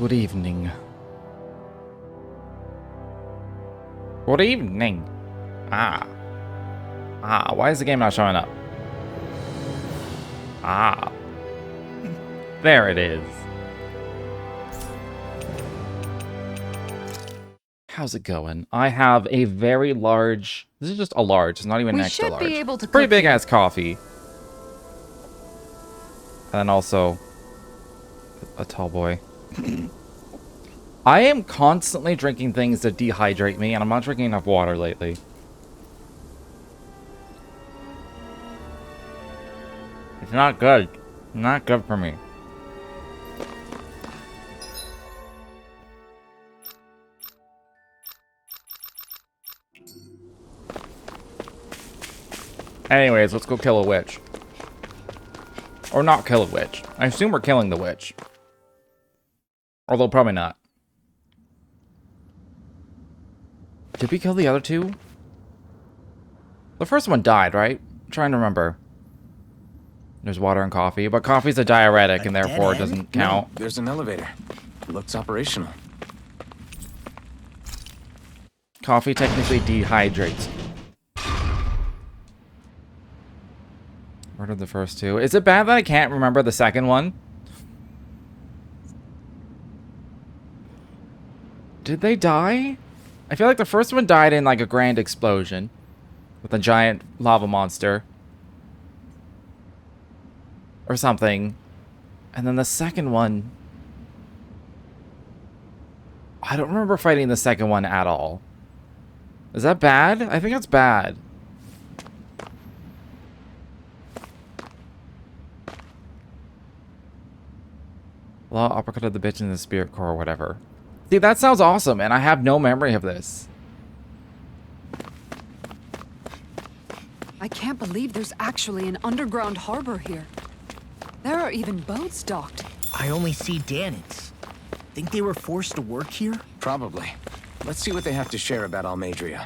Good evening. Good evening. Why is the game not showing up? There it is. How's it going? I have a very large... This is just a large. It's not even an extra large. We should be able to pretty big ass coffee. And then also a tall boy. I am constantly drinking things that dehydrate me, and I'm not drinking enough water lately. It's not good. Not good for me. Anyways, let's go kill a witch. Or not kill a witch. I assume we're killing the witch. Although, probably not. Did we kill the other two? The first one died, right? I'm trying to remember. There's water and coffee, but coffee's a diuretic and therefore it doesn't count. No, there's an elevator. Looks operational. Coffee technically dehydrates. Murdered the first two. Is it bad that I can't remember the second one? Did they die? I feel like the first one died in like a grand explosion with a giant lava monster or something. And then the second one, I don't remember fighting the second one at all. Is that bad? I think that's bad. Law uppercutted the bitch in the spirit core or whatever. See, that sounds awesome, and I have no memory of this. I can't believe there's actually an underground harbor here. There are even boats docked. I only see Danits. Think they were forced to work here? Probably. Let's see what they have to share about Almadria.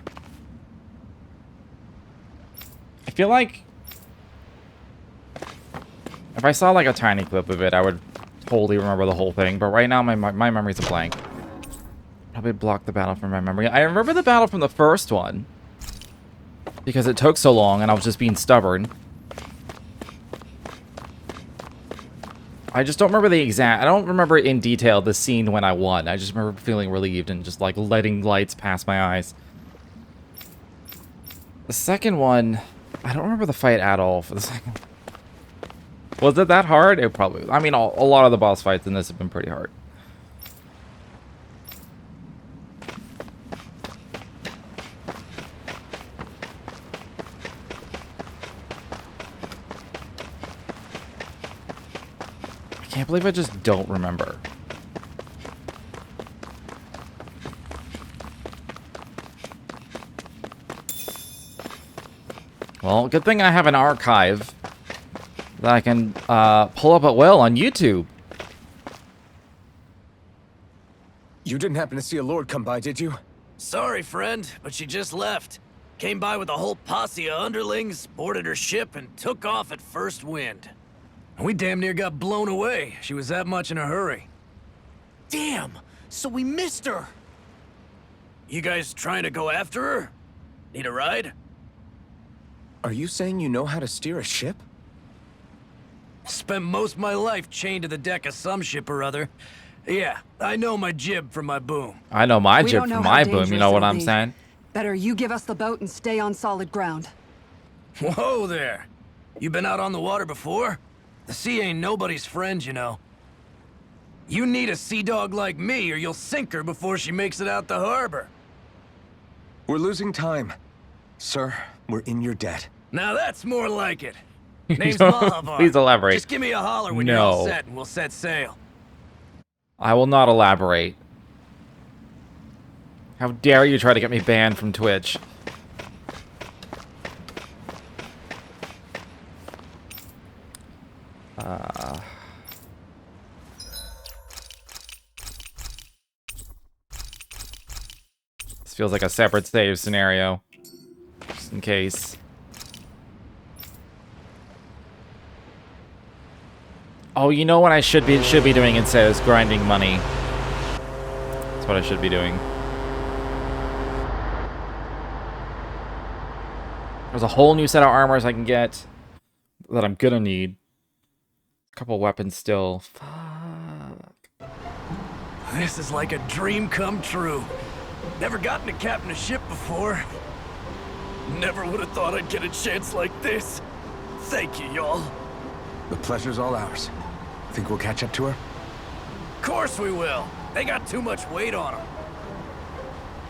I feel like if I saw like a tiny clip of it, I would totally remember the whole thing. But right now, my memory's a blank. Probably block the battle from my memory. I remember the battle from the first one because it took so long and I was just being stubborn. I just don't remember the exact... I don't remember in detail the scene when I won. I just remember feeling relieved and just like letting lights pass my eyes. The second one... I don't remember the fight at all for the second one. Was it that hard? It probably... I mean, a lot of the boss fights in this have been pretty hard. I can't believe I just don't remember. Well, good thing I have an archive that I can pull up at will on YouTube. You didn't happen to see a lord come by, did you? Sorry, friend, but she just left. Came by with a whole posse of underlings, boarded her ship, and took off at first wind. We damn near got blown away. She was that much in a hurry. Damn! So we missed her! You guys trying to go after her? Need a ride? Are you saying you know how to steer a ship? Spent most of my life chained to the deck of some ship or other. Yeah, I know my jib from my boom. I know my We jib don't know from how my boom, you dangerous know what it'll I'm be. saying? Better you give us the boat and stay on solid ground. Whoa there. You been out on the water before? The sea ain't nobody's friend, you know. You need a sea dog like me, or you'll sink her before she makes it out the harbor. We're losing time. Sir, we're in your debt. Now that's more like it. Name's Mahavar. Please elaborate. Just give me a holler when you're all No. set, and we'll set sail. I will not elaborate. How dare you try to get me banned from Twitch? This feels like a separate save scenario. Just in case. Oh, you know what I should be doing instead is grinding money. That's what I should be doing. There's a whole new set of armors I can get that I'm gonna need. A couple weapons still. Fuck. This is like a dream come true. Never gotten to captain a ship before. Never would have thought I'd get a chance like this. Thank you, y'all. The pleasure's all ours. Think we'll catch up to her? Of course we will. They got too much weight on them.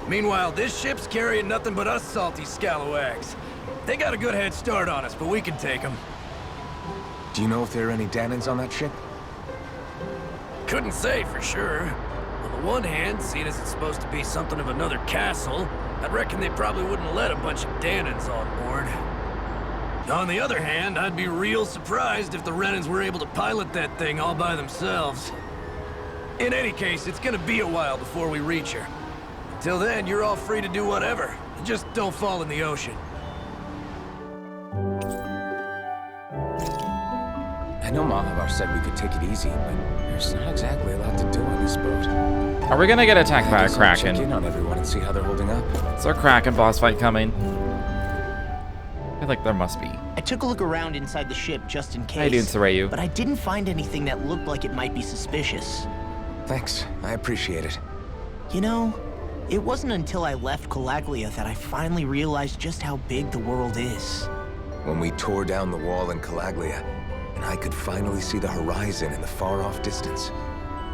Meanwhile, this ship's carrying nothing but us salty scalawags. They got a good head start on us, but we can take them. Do you know if there are any Danans on that ship? Couldn't say for sure. On the one hand, seeing as it's supposed to be something of another castle, I'd reckon they probably wouldn't let a bunch of Danans on board. On the other hand, I'd be real surprised if the Renans were able to pilot that thing all by themselves. In any case, it's gonna be a while before we reach her. Till then, you're all free to do whatever. Just don't fall in the ocean. I know Malabar said we could take it easy, but there's not exactly a lot to do on this boat. Are we gonna get attacked by a Check in Kraken? on everyone and see how they're holding up. Is there a Kraken boss fight coming? I feel like there must be. I took a look around inside the ship just in case. How you doing, Sarayu? But I didn't find anything that looked like it might be suspicious. Thanks, I appreciate it. You know, it wasn't until I left Calaglia that I finally realized just how big the world is. When we tore down the wall in Calaglia, and I could finally see the horizon in the far-off distance,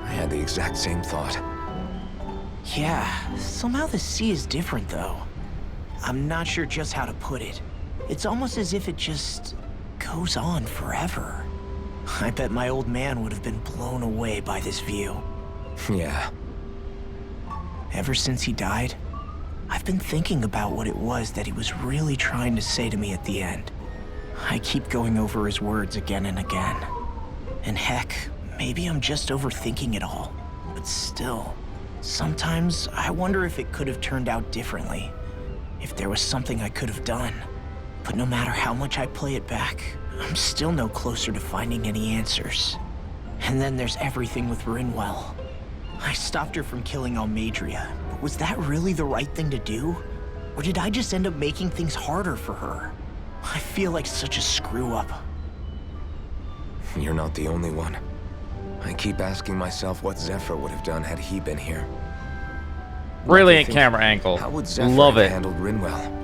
I had the exact same thought. Yeah, somehow the sea is different though. I'm not sure just how to put it. It's almost as if it just goes on forever. I bet my old man would have been blown away by this view. Yeah. Ever since he died, I've been thinking about what it was that he was really trying to say to me at the end. I keep going over his words again and again. And heck, maybe I'm just overthinking it all. But still, sometimes I wonder if it could have turned out differently. If there was something I could have done. But no matter how much I play it back, I'm still no closer to finding any answers. And then there's everything with Rinwell. I stopped her from killing Almadria, but was that really the right thing to do? Or did I just end up making things harder for her? I feel like such a screw-up. You're not the only one. I keep asking myself what Zephyr would have done had he been here. Brilliant camera angle. How would Zephyr Love have it. handled Rinwell?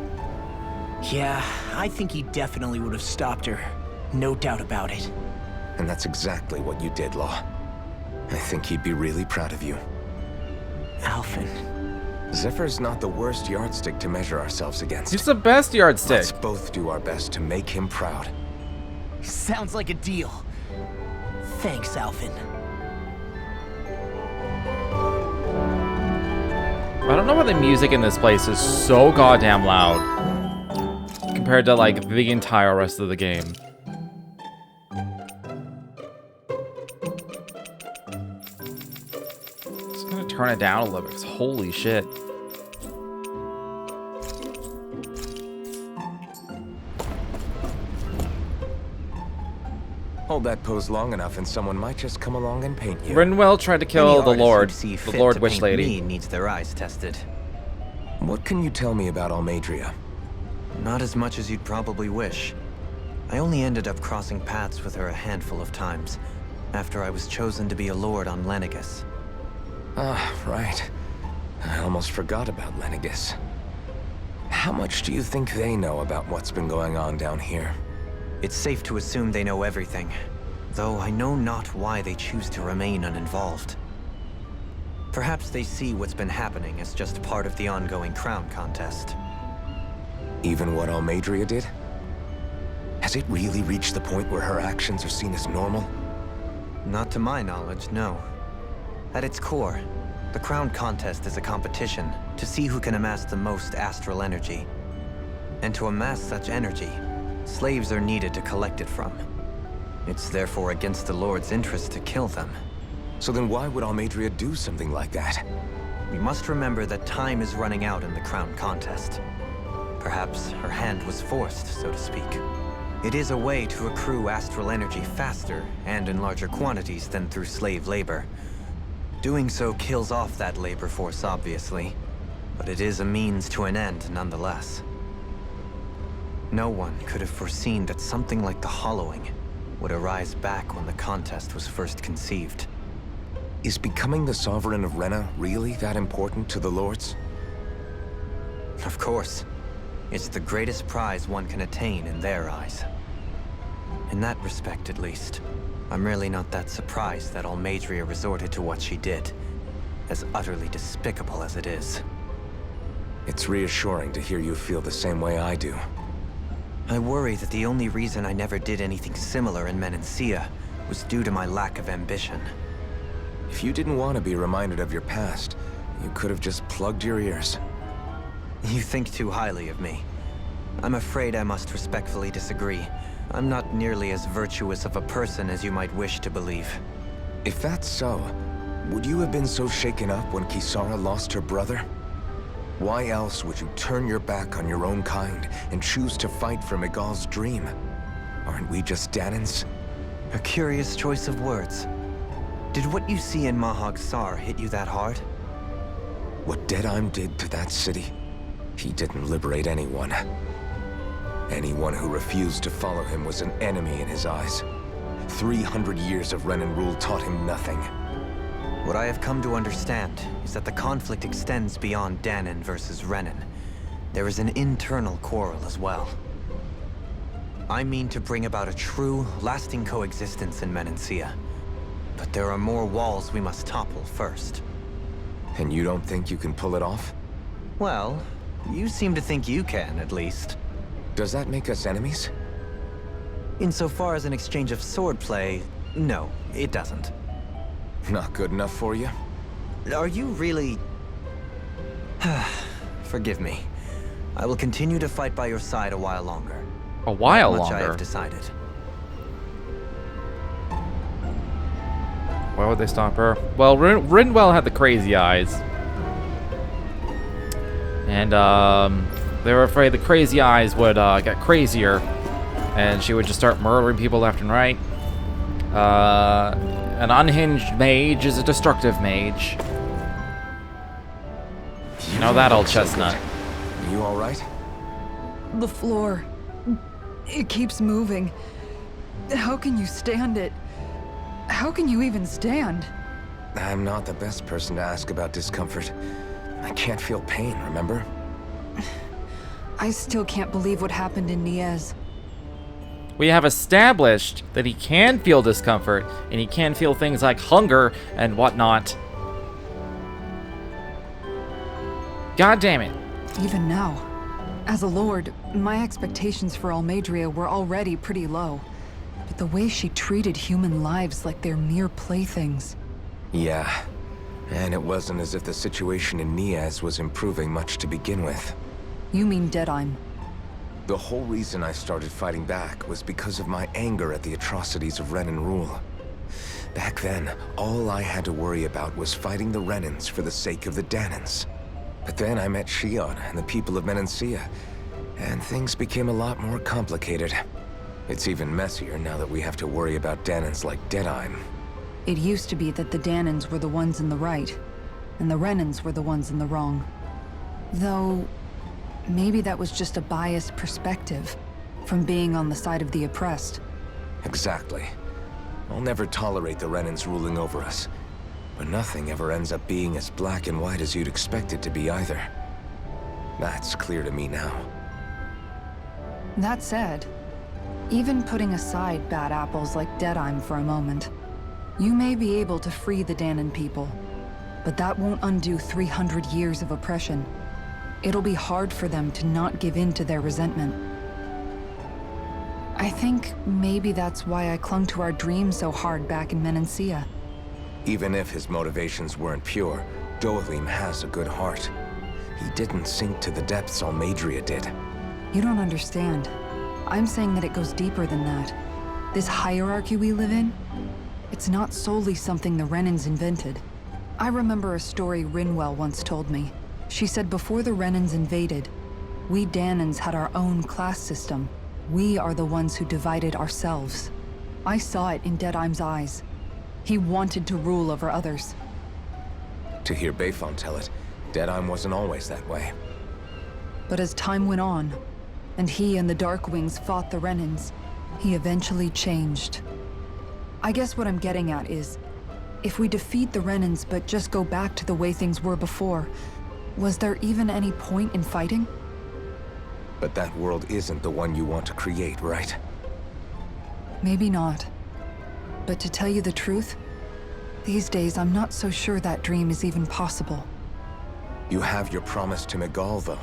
Yeah, I think he definitely would have stopped her. No doubt about it. And that's exactly what you did, Law. I think he'd be really proud of you. Alphen. Zephyr's not the worst yardstick to measure ourselves against. He's the best yardstick. Let's both do our best to make him proud. Sounds like a deal. Thanks, Alphen. I don't know why the music in this place is so goddamn loud compared to like the entire rest of the game. Just gonna turn it down a little bit, 'cause holy shit. Hold that pose long enough and someone might just come along and paint you. Rinwell tried to kill the Lord, the Lord Witch Me Lady. needs their eyes tested. What can you tell me about Almadria? Not as much as you'd probably wish. I only ended up crossing paths with her a handful of times, after I was chosen to be a lord on Lenegus. Ah, right. I almost forgot about Lenegus. How much do you think they know about what's been going on down here? It's safe to assume they know everything, though I know not why they choose to remain uninvolved. Perhaps they see what's been happening as just part of the ongoing crown contest. Even what Almadria did? Has it really reached the point where her actions are seen as normal? Not to my knowledge, no. At its core, the crown contest is a competition to see who can amass the most astral energy. And to amass such energy, slaves are needed to collect it from. It's therefore against the Lord's interest to kill them. So then why would Almadria do something like that? We must remember that time is running out in the crown contest. Perhaps her hand was forced, so to speak. It is a way to accrue astral energy faster and in larger quantities than through slave labor. Doing so kills off that labor force, obviously, but it is a means to an end nonetheless. No one could have foreseen that something like the Hollowing would arise back when the contest was first conceived. Is becoming the Sovereign of Rena really that important to the Lords? Of course. It's the greatest prize one can attain in their eyes. In that respect, at least, I'm really not that surprised that Almadria resorted to what she did, as utterly despicable as it is. It's reassuring to hear you feel the same way I do. I worry that the only reason I never did anything similar in Menancia was due to my lack of ambition. If you didn't want to be reminded of your past, you could have just plugged your ears. You think too highly of me. I'm afraid I must respectfully disagree. I'm not nearly as virtuous of a person as you might wish to believe. If that's so, would you have been so shaken up when Kisara lost her brother? Why else would you turn your back on your own kind and choose to fight for Miguel's dream? Aren't we just Danans? A curious choice of words. Did what you see in Mahag Sar hit you that hard? What Deadheim did to that city, he didn't liberate anyone. Anyone who refused to follow him was an enemy in his eyes. 300 years of Renan rule taught him nothing. What I have come to understand is that the conflict extends beyond Danan versus Renan. There is an internal quarrel as well. I mean to bring about a true, lasting coexistence in Menancia. But there are more walls we must topple first. And you don't think you can pull it off? Well, you seem to think you can, at least. Does that make us enemies? Insofar as an exchange of swordplay, no, it doesn't. Not good enough for you? Are you really... Forgive me. I will continue to fight by your side a while longer. A while Much I longer? have decided. Why would they stop her? Well, Rinwell had the crazy eyes. And, they were afraid the crazy eyes would, get crazier. And she would just start murdering people left and right. An unhinged mage is a destructive mage. You know that old chestnut. You alright? The floor. It keeps moving. How can you stand it? How can you even stand? I'm not the best person to ask about discomfort. I can't feel pain, remember? I still can't believe what happened in Niez. We have established that he can feel discomfort, and he can feel things like hunger and whatnot. God damn it. Even now. As a lord, my expectations for Almadria were already pretty low. But the way she treated human lives like they're mere playthings. Yeah. And it wasn't as if the situation in Niaz was improving much to begin with. You mean Deadheim? The whole reason I started fighting back was because of my anger at the atrocities of Renan rule. Back then, all I had to worry about was fighting the Renans for the sake of the Danans. But then I met Shion and the people of Menancia, and things became a lot more complicated. It's even messier now that we have to worry about Danans like Deadheim. It used to be that the Danans were the ones in the right, and the Renans were the ones in the wrong. Though, maybe that was just a biased perspective from being on the side of the oppressed. Exactly. I'll never tolerate the Renans ruling over us. But nothing ever ends up being as black and white as you'd expect it to be either. That's clear to me now. That said, even putting aside bad apples like Deadheim for a moment, you may be able to free the Danan people, but that won't undo 300 years of oppression. It'll be hard for them to not give in to their resentment. I think maybe that's why I clung to our dream so hard back in Menancia. Even if his motivations weren't pure, Dohalim has a good heart. He didn't sink to the depths Almadria did. You don't understand. I'm saying that it goes deeper than that. This hierarchy we live in, it's not solely something the Renans invented. I remember a story Rinwell once told me. She said before the Renans invaded, we Danans had our own class system. We are the ones who divided ourselves. I saw it in Deadheim's eyes. He wanted to rule over others. To hear Bayfon tell it, Deadheim wasn't always that way. But as time went on, and he and the Darkwings fought the Renans, he eventually changed. I guess what I'm getting at is, if we defeat the Renans but just go back to the way things were before, was there even any point in fighting? But that world isn't the one you want to create, right? Maybe not. But to tell you the truth, these days I'm not so sure that dream is even possible. You have your promise to Miguel, though.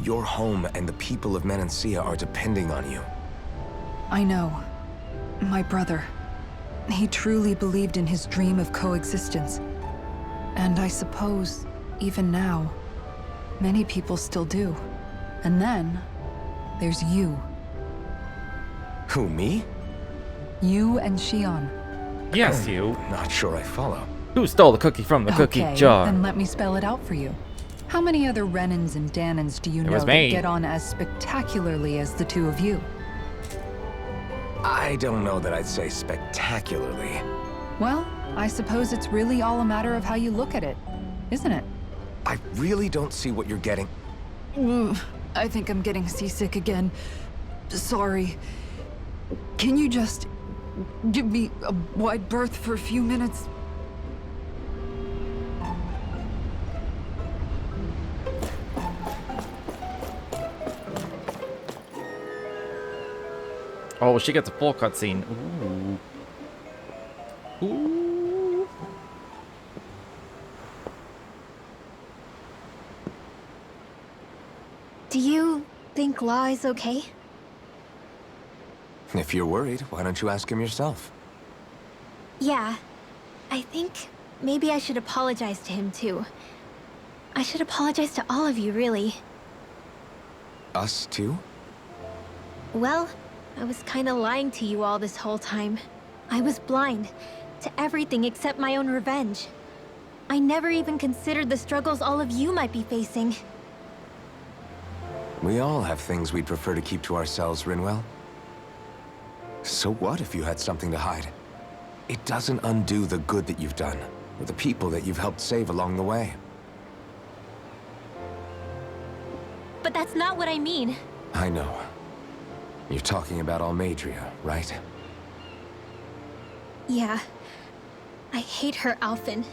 Your home and the people of Menancia are depending on you. I know. My brother. He truly believed in his dream of coexistence. And I suppose, even now, many people still do. And then, there's you. Who, me? You and Xion. Yes, you. Not sure I follow. Who stole the cookie from the cookie Okay, jar? then let me spell it out for you. How many other Renans and Danans do you know was that me. get on as spectacularly as the two of you? I don't know that I'd say spectacularly. Well, I suppose it's really all a matter of how you look at it, isn't it? I really don't see what you're getting. I think I'm getting seasick again. Sorry. Can you just give me a wide berth for a few minutes? Oh, she gets a full cutscene. Ooh. Ooh. Do you think Law is okay? If you're worried, why don't you ask him yourself? Yeah. I think maybe I should apologize to him too. I should apologize to all of you, really. Us too? Well, I was kinda lying to you all this whole time. I was blind to everything except my own revenge. I never even considered the struggles all of you might be facing. We all have things we'd prefer to keep to ourselves, Rinwell. So what if you had something to hide? It doesn't undo the good that you've done, or the people that you've helped save along the way. But that's not what I mean. I know. You're talking about Almadria, right? Yeah. I hate her, Alphen.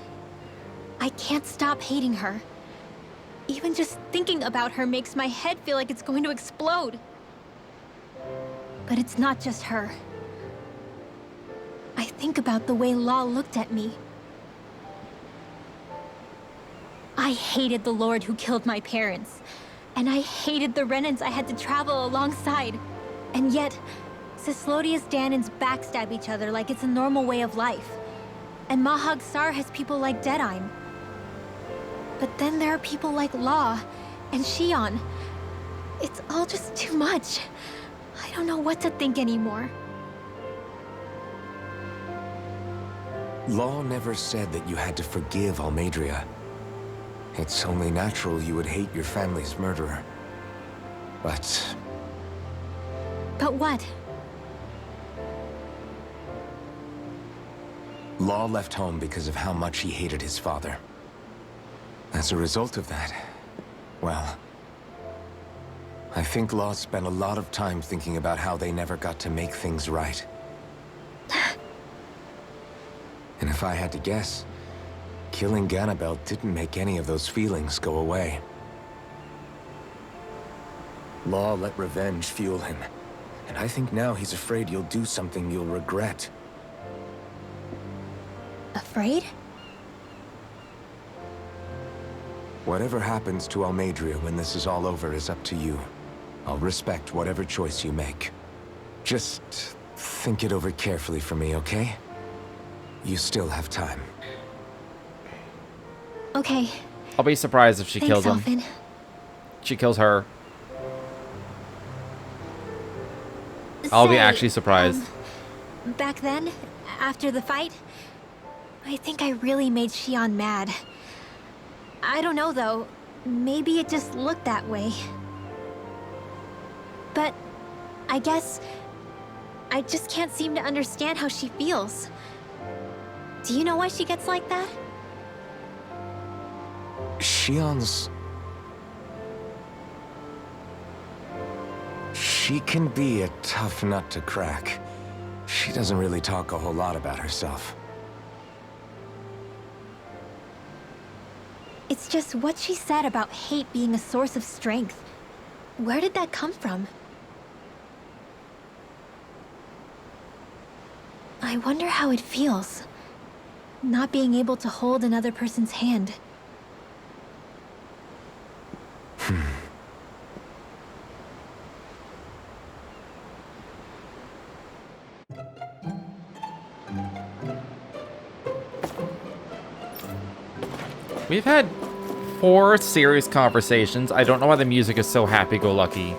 I can't stop hating her. Even just thinking about her makes my head feel like it's going to explode. But it's not just her. I think about the way Law looked at me. I hated the Lord who killed my parents. And I hated the Renans I had to travel alongside. And yet, Cislodius Danans backstab each other like it's a normal way of life. And Mahag Sar has people like Deadheim. But then there are people like Law and Xion. It's all just too much. I don't know what to think anymore. Law never said that you had to forgive Almadria. It's only natural you would hate your family's murderer. But But what? Law left home because of how much he hated his father. As a result of that, well, I think Law spent a lot of time thinking about how they never got to make things right. And if I had to guess, killing Ganabel didn't make any of those feelings go away. Law let revenge fuel him, and I think now he's afraid you'll do something you'll regret. Afraid? Whatever happens to Almadria when this is all over is up to you. I'll respect whatever choice you make. Just think it over carefully for me, okay? You still have time. Okay. I'll be surprised if she Thanks, kills him. Alphen. She kills her. I'll be actually surprised. Back then, after the fight, I think I really made Xion mad. I don't know though, maybe it just looked that way. But I guess I just can't seem to understand how she feels. Do you know why she gets like that? Shion's... She can be a tough nut to crack. She doesn't really talk a whole lot about herself. It's just what she said about hate being a source of strength. Where did that come from? I wonder how it feels, not being able to hold another person's hand. We've had 4 serious conversations. I don't know why the music is so happy-go-lucky.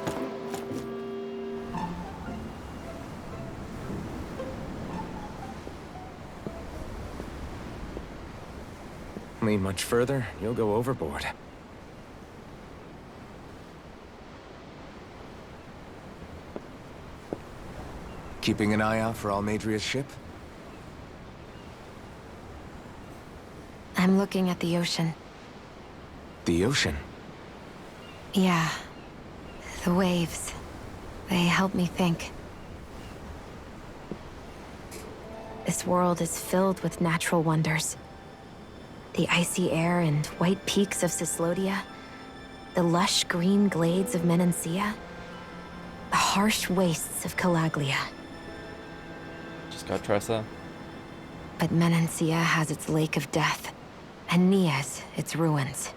Lean much further, you'll go overboard. Keeping an eye out for Almadria's ship? I'm looking at the ocean. The ocean? Yeah. The waves. They help me think. This world is filled with natural wonders. The icy air and white peaks of Suslodia, the lush green glades of Menancia, the harsh wastes of Calaglia. Just got Tressa. But Menancia has its Lake of Death, and Nias its ruins.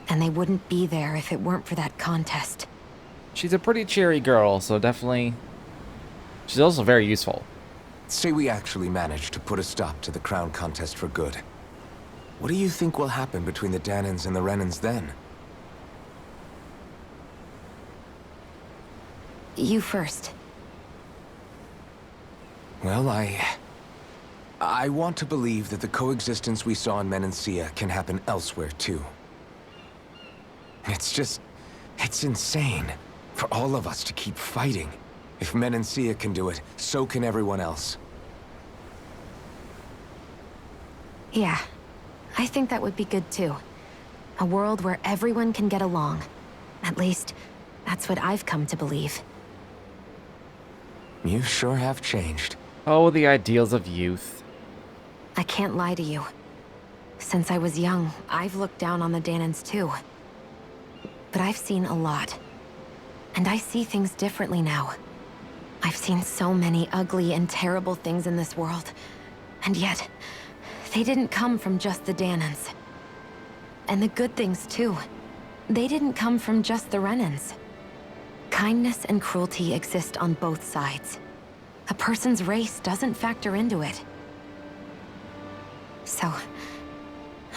And they wouldn't be there if it weren't for that contest. She's a pretty cheery girl, so definitely... She's also very useful. Say we actually manage to put a stop to the crown contest for good. What do you think will happen between the Danans and the Renans then? You first. Well, I want to believe that the coexistence we saw in Menancia can happen elsewhere, too. It's insane for all of us to keep fighting. If Menancia can do it, so can everyone else. Yeah, I think that would be good too. A world where everyone can get along. At least, that's what I've come to believe. You sure have changed. Oh, the ideals of youth. I can't lie to you. Since I was young, I've looked down on the Danans too. But I've seen a lot. And I see things differently now. I've seen so many ugly and terrible things in this world. And yet, they didn't come from just the Danans. And the good things too. They didn't come from just the Renans. Kindness and cruelty exist on both sides. A person's race doesn't factor into it. So,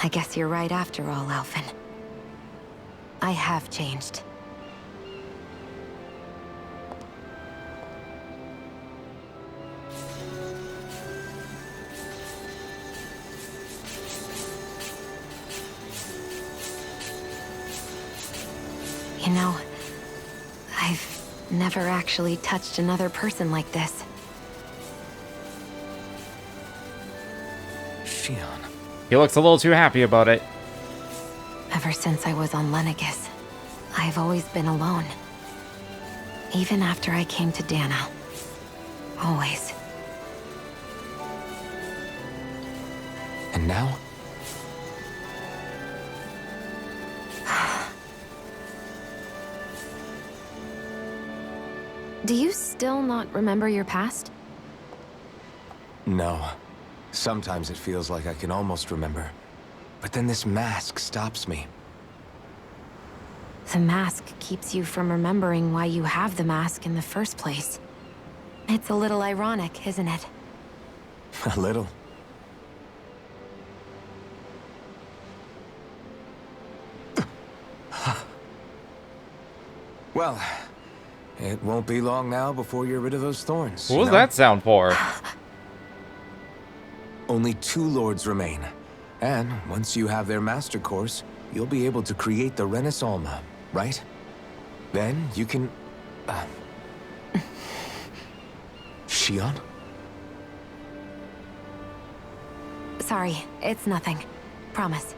I guess you're right after all, Alphen. I have changed. You know, I've never actually touched another person like this. Shion. He looks a little too happy about it. Ever since I was on Lenegis, I've always been alone. Even after I came to Dana. Always. And now? Do you still not remember your past? No. Sometimes it feels like I can almost remember. But then this mask stops me. The mask keeps you from remembering why you have the mask in the first place. It's a little ironic, isn't it? A little. Well, it won't be long now before you're rid of those thorns. What was that sound for? Only 2 lords remain. And once you have their master course, you'll be able to create the Renis Alma, right? Then you can... Shion? Sorry, it's nothing. Promise.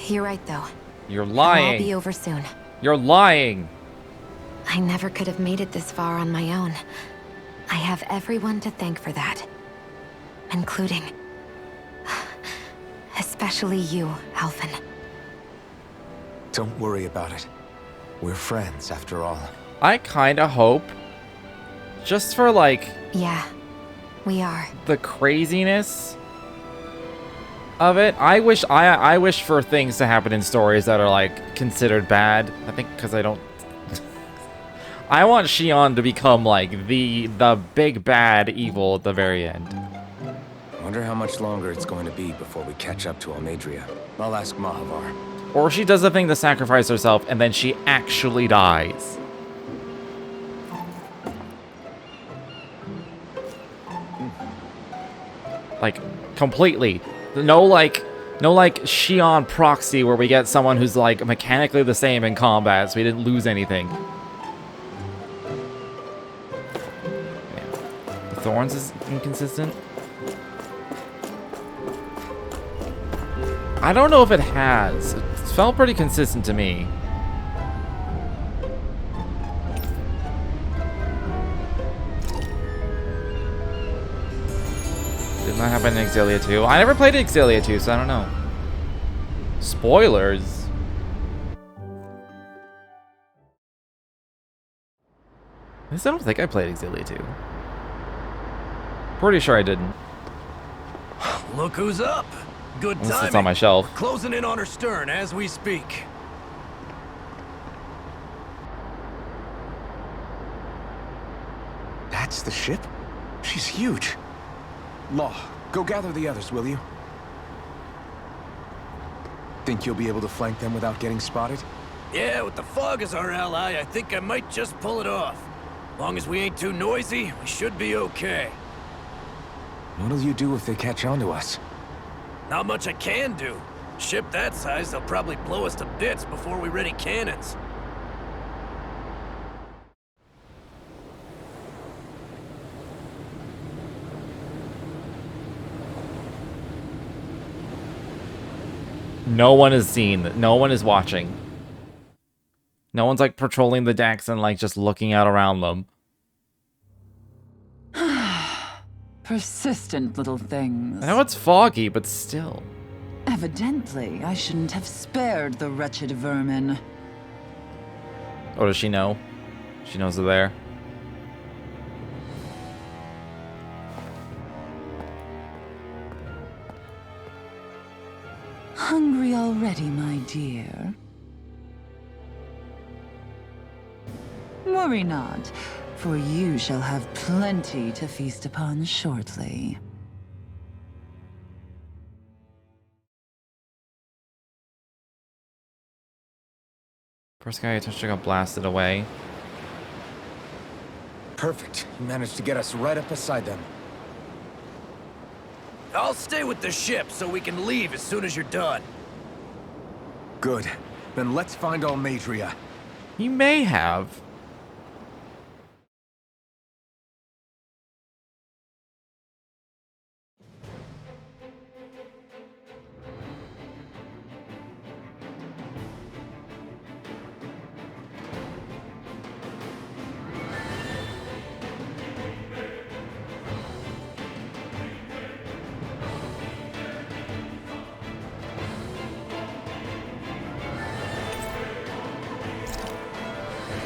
You're right, though. You're It'll lying. all be over soon. You're lying. I never could have made it this far on my own. I have everyone to thank for that. Including... especially you, Alvin. Don't worry about it. We're friends, after all. I kinda hope, just for like Yeah, we are. the craziness of it, I wish for things to happen in stories that are like considered bad. I think because I don't. I want Xion to become like the big bad evil at the very end. Wonder how much longer it's going to be before we catch up to Almadria. I'll ask Mahavar. Or she does the thing to sacrifice herself and then she actually dies. Like, completely. No like Xion proxy where we get someone who's like mechanically the same in combat, so we didn't lose anything. Yeah. The Thorns is inconsistent. I don't know if it has. It felt pretty consistent to me. Did not happen in Exilia 2. I never played Exilia 2, so I don't know. Spoilers. At least I don't think I played Exilia 2. Pretty sure I didn't. Look who's up. Good Unless timing. it's on my shelf. Closing in on her stern as we speak. That's the ship? She's huge. Law, go gather the others, will you? Think you'll be able to flank them without getting spotted? Yeah, with the fog as our ally, I think I might just pull it off. Long as we ain't too noisy, we should be okay. What'll you do if they catch on to us? Not much I can do. Ship that size, they'll probably blow us to bits before we ready cannons. No one is seen. No one is watching. No one's like patrolling the decks and like just looking out around them. Persistent little things. I know it's foggy, but still. Evidently, I shouldn't have spared the wretched vermin. Oh, does she know? She knows they're there. Hungry already, my dear? Worry not, for you shall have plenty to feast upon shortly. First guy I touched got blasted away. Perfect. You managed to get us right up beside them. I'll stay with the ship so we can leave as soon as you're done. Good. Then let's find Almadria. He may have.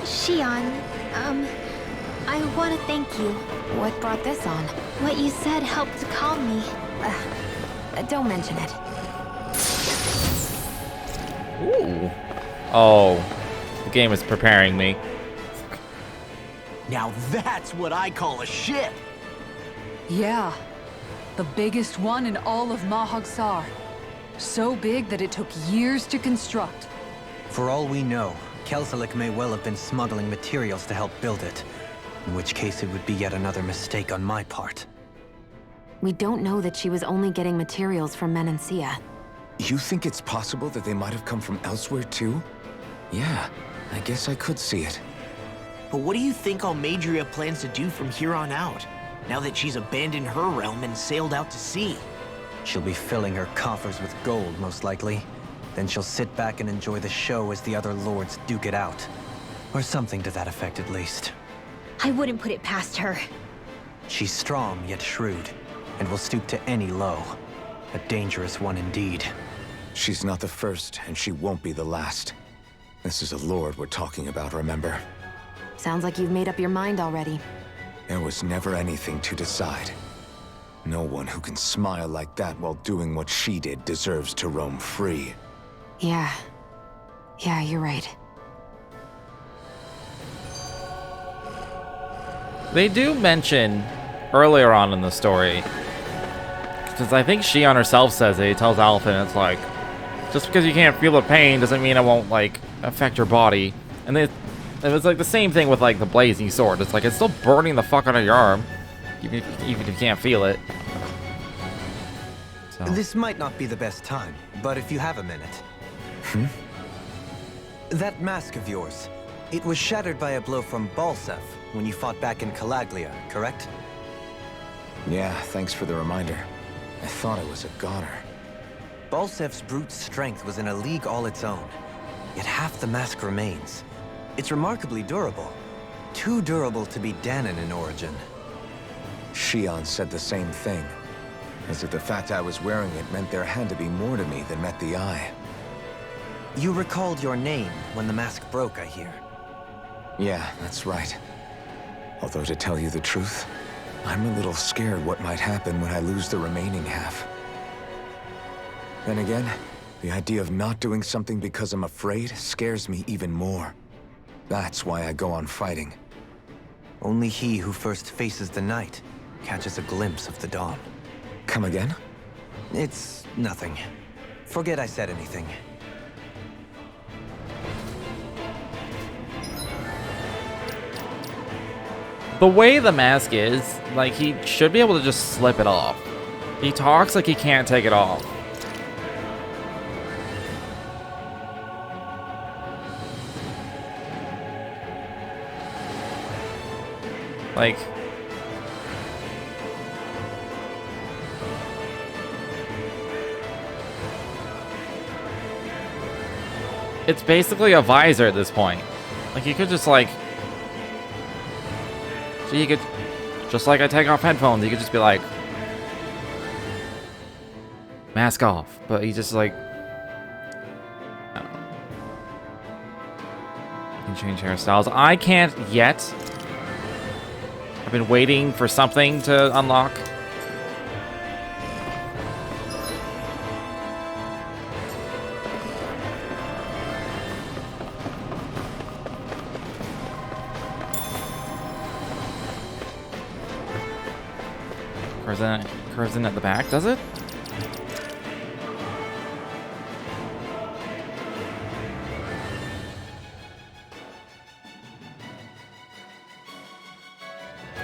Xion, I want to thank you. What brought this on? What you said helped to calm me. Don't mention it. Ooh. Oh. The game is preparing me. Now that's what I call a ship. Yeah. The biggest one in all of Mahag-Sar. So big that it took years to construct. For all we know, Kelselik may well have been smuggling materials to help build it. In which case it would be yet another mistake on my part. We don't know that she was only getting materials from Menancia. You think it's possible that they might have come from elsewhere too? Yeah, I guess I could see it. But what do you think Almadria plans to do from here on out? now that she's abandoned her realm and sailed out to sea? She'll be filling her coffers with gold, most likely. Then she'll sit back and enjoy the show as the other lords duke it out. Or something to that effect, at least. I wouldn't put it past her. She's strong, yet shrewd, and will stoop to any low. A dangerous one indeed. She's not the first, and she won't be the last. This is a lord we're talking about, remember? Sounds like you've made up your mind already. There was never anything to decide. No one who can smile like that while doing what she did deserves to roam free. Yeah, you're right. They do mention earlier on in the story, because I think she on herself says it, he tells Alphen, it's like, just because you can't feel the pain doesn't mean it won't, like, affect your body. And it was like the same thing with, like, the blazing sword. It's like, it's still burning the fuck out of your arm, even if you can't feel it. So. This might not be the best time, but if you have a minute. That mask of yours, it was shattered by a blow from Balsef when you fought back in Calaglia, correct? Yeah, thanks for the reminder. I thought I was a goner. Balsef's brute strength was in a league all its own, yet half the mask remains. It's remarkably durable. Too durable to be Dahnan in origin. Shion said the same thing. As if the fact I was wearing it meant there had to be more to me than met the eye. You recalled your name when the mask broke, I hear. Yeah, that's right. Although to tell you the truth, I'm a little scared what might happen when I lose the remaining half. Then again, the idea of not doing something because I'm afraid scares me even more. That's why I go on fighting. Only he who first faces the night catches a glimpse of the dawn. Come again? It's nothing. Forget I said anything. The way the mask is, like, he should be able to just slip it off. He talks like he can't take it off. Like... It's basically a visor at this point. Like, you could just, like... So you could... Just like I take off headphones, you could just be like... Mask off. But he just, like... I don't know. You can change hairstyles. I can't yet. I've been waiting for something to unlock. Curves in at the back, does it?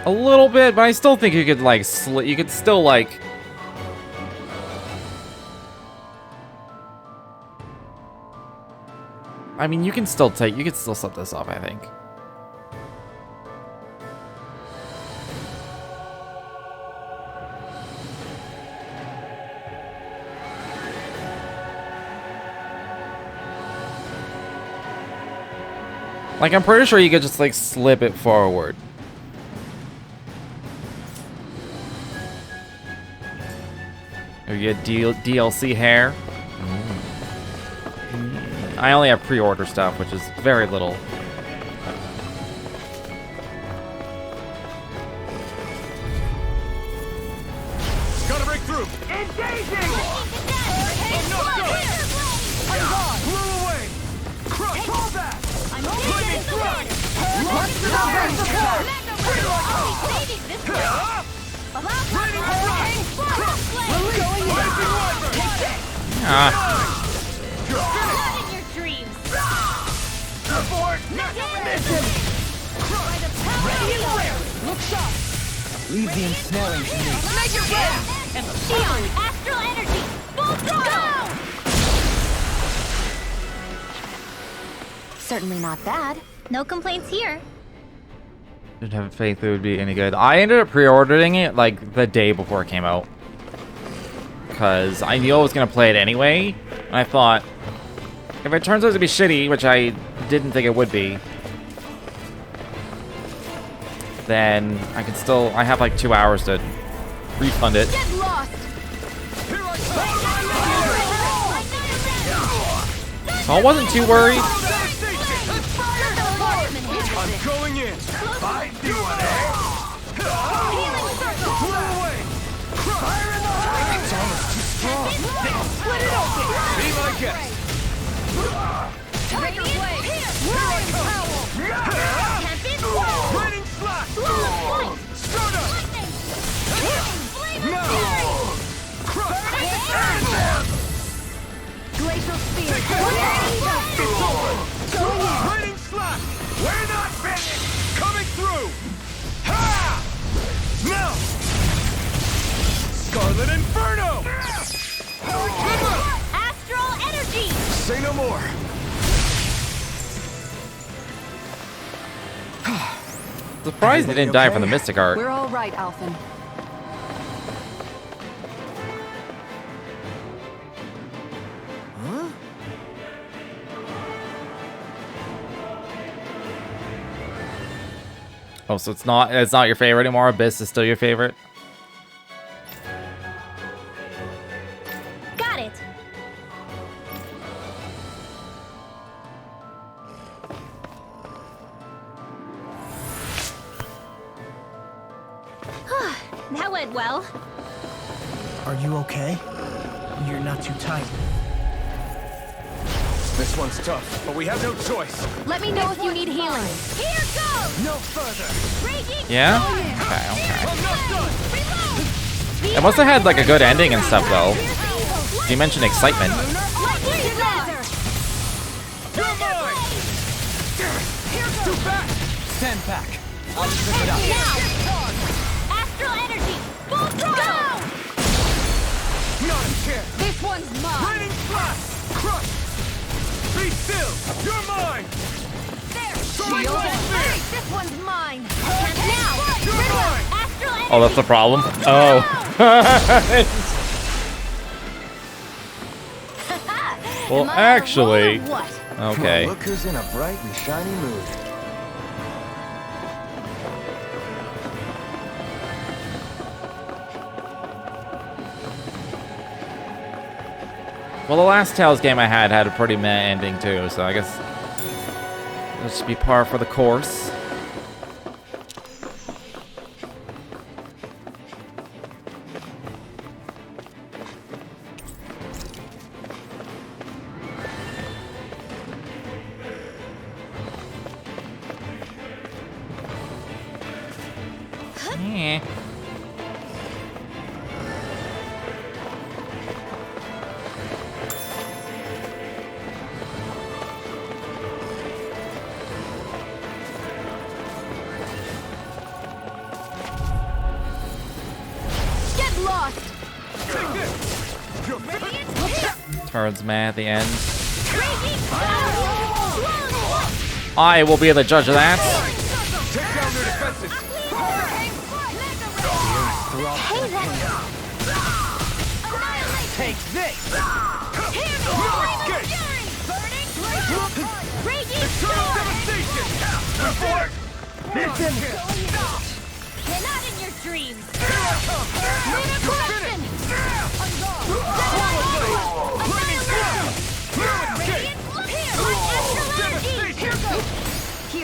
A little bit, but I still think you could, like, you could still, like... I mean, you can still set this off, I think. Like, I'm pretty sure you could just, like, slip it forward. Or you get DLC hair. I only have pre-order stuff, which is very little. Gotta break through! Engaging! Blew away! Crush! Pull back! Lightning thrust! What's the Leave the ensnaring to me. Make your plan! Shion, astral energy! Full throttle! Certainly not bad. No complaints here. Didn't have faith it would be any good. I ended up pre-ordering it like the day before it came out. Because I knew I was going to play it anyway. And I thought, if it turns out to be shitty, which I didn't think it would be, then I can still, I have like 2 hours to refund it. Get lost! So I wasn't too worried. I'm going in. I do it, eh? Blow away. Fire in the hole. It's almost too strong. Split it open. Be my guest. Take your blade! Here I come. Raining slash. Start up. No. Crush. Glacial spear! It's over. Raining slash. We're not finished. Coming through. Ha! Now. Scarlet Inferno. Astral energy! Say no more. Surprised they didn't die from the Mystic Art. We're all right, Alphen. Oh, so it's not your favorite anymore? Abyss is still your favorite? Got it! That went well. Are you okay? You're not too tight. This one's tough, but we have no choice. Let me know if you need healing. Here goes! No further. Raging Yeah? fire! Okay. I'm not done. Reload! It must have had like a good ending and stuff though. You mentioned excitement. Lightning laser! You're mine. Too fast. Stand back. And now! Astral energy! Full throttle! Not a chance. This one's mine! Raining flash. Crush. Be still. You're mine. There! Soaring Shield light and spear. This one's mine! And now! You're mine. Astral energy! Oh, that's the problem? Oh. Well, Am I on a actually... roll or what? Okay. Look who's in a bright and shiny mood. Well, the last Tales game I had a pretty meh ending too, so I guess this should be par for the course. Yeah. Get lost! Take this. You're Turns meh at the end. Raging fire! I will be the judge of that. take down their defenses. Hey there! Take this! Escape. Raging Eternal storm! devastation. Before. You're not in your dreams! Here I come. Lunar You're corruption! Lightning flash. Radiant astral energy! Devastation.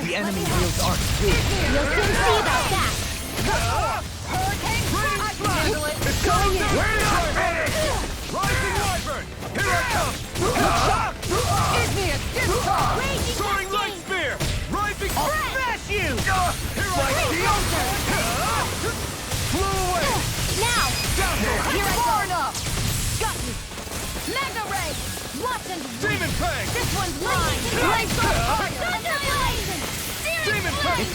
The enemy wields art too. You'll soon see about that! Raining flash. It's coming down. We're not finished. Rising wyvern. Here I come. Raging Soaring light cascade! spear. Rising. I'll smash you. Here I come. Flew away. Now! Down here. Here I go! Got you! Mega ray! Watch and Demon Fang. this one's mine! Lights on fire! Thunder blazing! Demon Fang.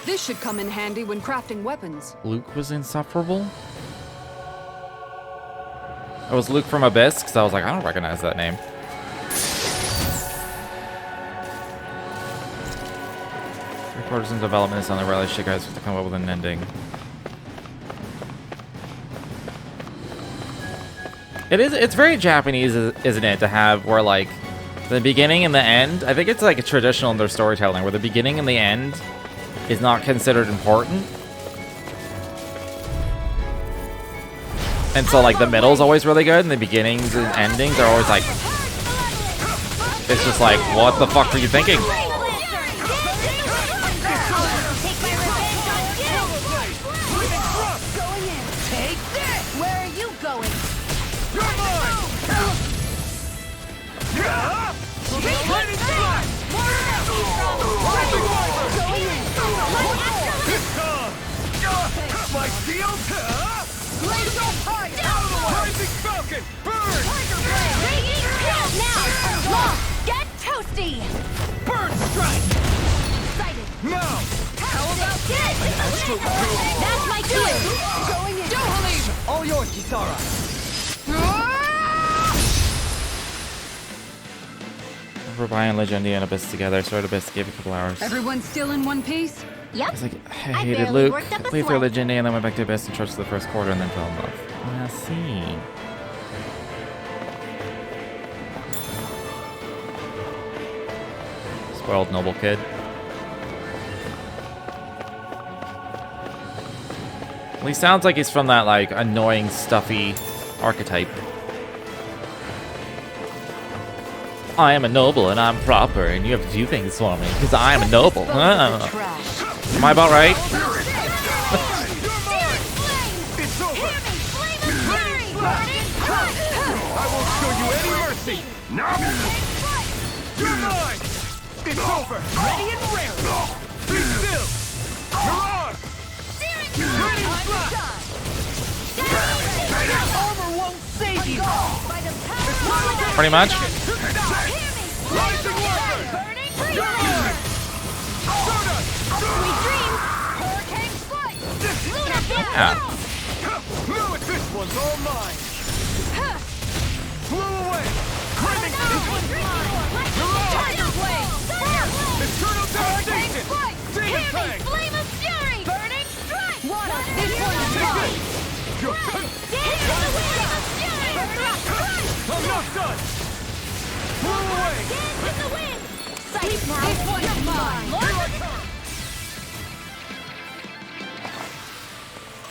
This should come in handy when crafting weapons. Luke was insufferable? It was Luke from Abyss, because I was like, I don't recognize that name. Reporters in development is on the rally shit guys to come up with an ending. It's very Japanese, isn't it, to have where like the beginning and the end, I think it's like a traditional in their storytelling where the beginning and the end is not considered important. And so like the middle's always really good and the beginnings and endings are always like, it's just like, what the fuck were you thinking? My shield! Blaze on fire! Rising Falcon! Burn! Now! Long! Get toasty! Burn strike! Sighted! Now! How about this? That's my cue! Going in! Don't leave! All yours, Kisara. We're buying Legendia and Abyss together, so Abyss gave a couple hours. Everyone still in one piece? Yep. It's like, I I hated barely Luke. worked up a Played through sweat. Legendia and then went back to Abyss and trusted the first quarter and then fell in love. I see. Spoiled noble kid. Well, he sounds like he's from that, like, annoying, stuffy archetype. I am a noble and I'm proper and you have to do things for me because I am a noble. Am I about right? I won't show you any mercy! You're mine! It's over! Ready and raring! Be still! Mirage! Ready and fly! Armor won't save you! Pretty much. Rising Weapon! You're mine! Sweet dreams! Hurricane flight! Luna Yeah. No, this one's all mine! Flew away! Craving Tiger blade! Eternal devastation! Demon fang! Flame of fury! Burning strike! This one's mine! You're Dance in the wind! Fury! I'm not done! Flew away! Dance in the wind! Sight now! This one's mine!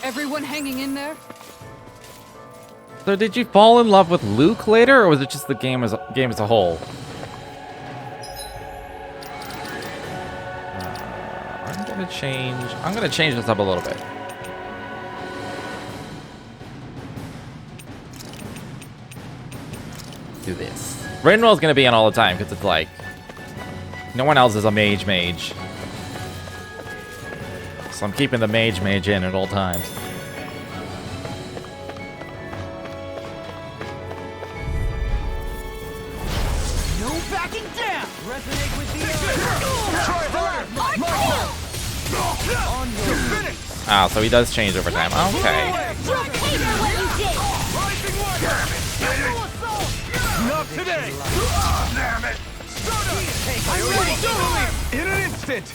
Everyone hanging in there? So did you fall in love with Luke later, or was it just the game as a whole? I'm gonna change this up a little bit. Do this. Rinwell's gonna be in all the time because it's like no one else is a mage. So I'm keeping the mage in at all times. No backing down! Resonate with the Try harder! On your finish! Ah, so he does change over time. Okay. You'll pay for what you did! Rising Weapon! Not today! Damn it! I'm ready! In an instant!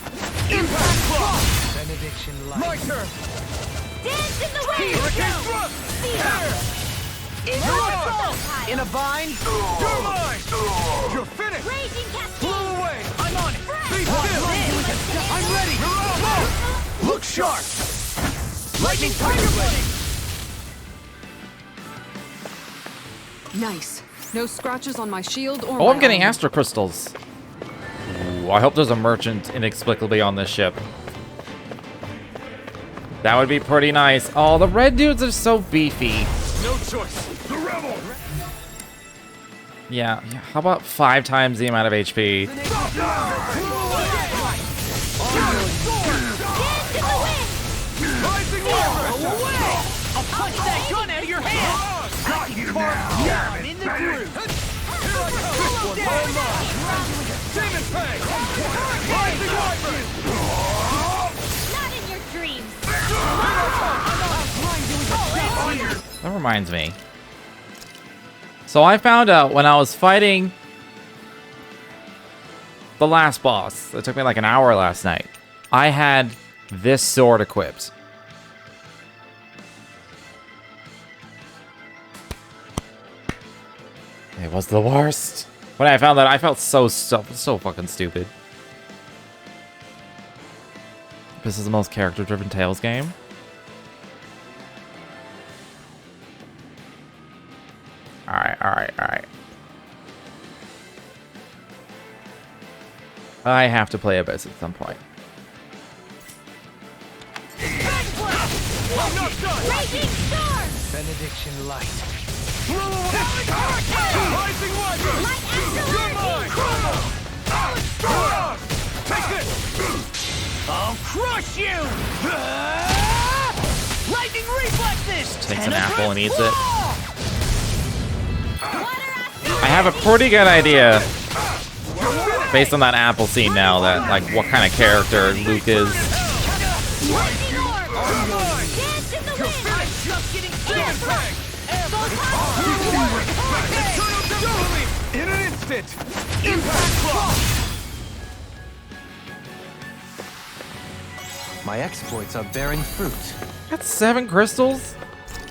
Impact Block! Benediction light. My turn! Dance in the wind! Hurricane Thrust! In a bind? You're mine! You're finished! Raging cascade! Flew away! I'm on it! Be still! I'm ready! Look sharp! Lightning Tiger Blade! Nice. No scratches on my shield or Oh, I'm my getting armor. Astro Crystals. Ooh, I hope there's a merchant inexplicably on this ship. That would be pretty nice. Oh, the red dudes are so beefy. No choice! The Rebel! Yeah, how about 5 times the amount of HP? Dance in the wind! Rising Weapon! Away! I'll punch that gun out of your hand! Got you now! I'm in the groove! Here I come! This one's all mine! Demon Fang! Rising Weapon! Not in your dreams! That reminds me. So I found out when I was fighting the last boss, it took me like an hour last night. I had this sword equipped. It was the worst. When I found that, I felt so fucking stupid. This is the most character-driven Tales game. Alright. I have to play Abyss at some point. Benediction light. I'll crush you! Lightning reflexes! Takes an apple and eats it. I have a pretty good idea, based on that apple scene now, that like what kind of character Luke is. In an instant! Impact block! My exploits are bearing fruit. That's 7 crystals?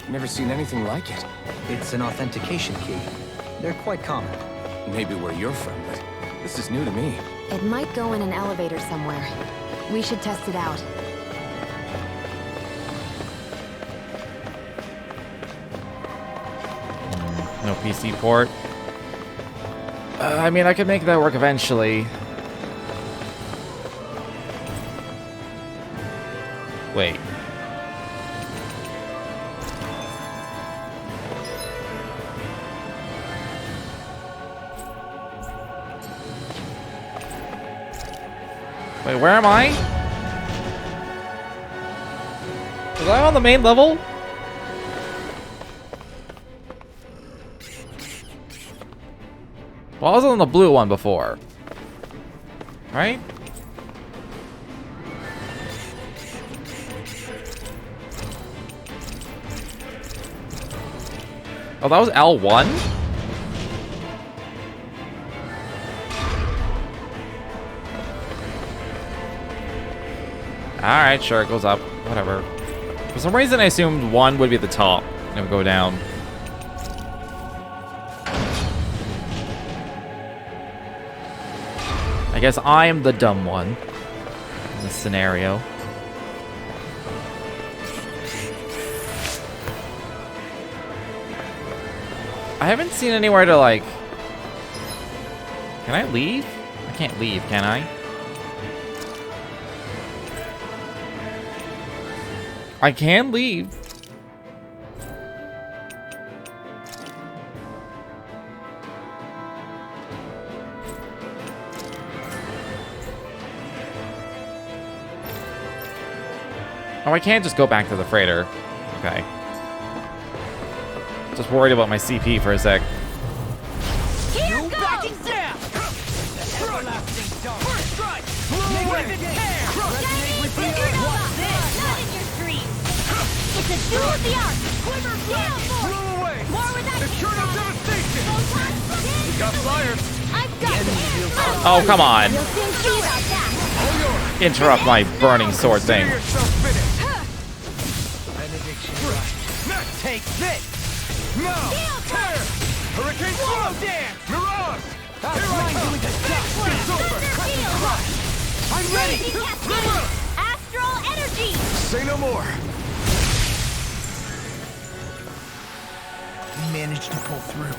Never seen anything like it. It's an authentication key. They're quite common. Maybe where you're from, but this is new to me. It might go in an elevator somewhere. We should test it out. No PC port. I mean, I could make that work eventually. Wait. Wait, where am I? Was I on the main level? Well, I was on the blue one before. Right? Oh, that was L1? Alright, sure, it goes up. Whatever. For some reason, I assumed 1 would be the top, and it would go down. I guess I'm the dumb one in this scenario. I haven't seen anywhere to, like... Can I leave? I can't leave, can I? I can leave. Oh, I can't just go back to the freighter. Okay. Just worried about my CP for a sec. Here goes! Backing down! Everlasting dark! First strike! Negative tear! Chinese supernova! Not in your dreams! It's a duel of the arts! Quiver flash! Blow away! More with that Eternal devastation! We got fire! I've got it! Oh, come on. You'll soon see about that! Interrupt my burning sword thing. Benediction right. Take this! No! Tear! Hurricane Swallow Dance! Mirage! Here I come! It's over! I'm ready! Astral energy! Say no more! We managed to pull through.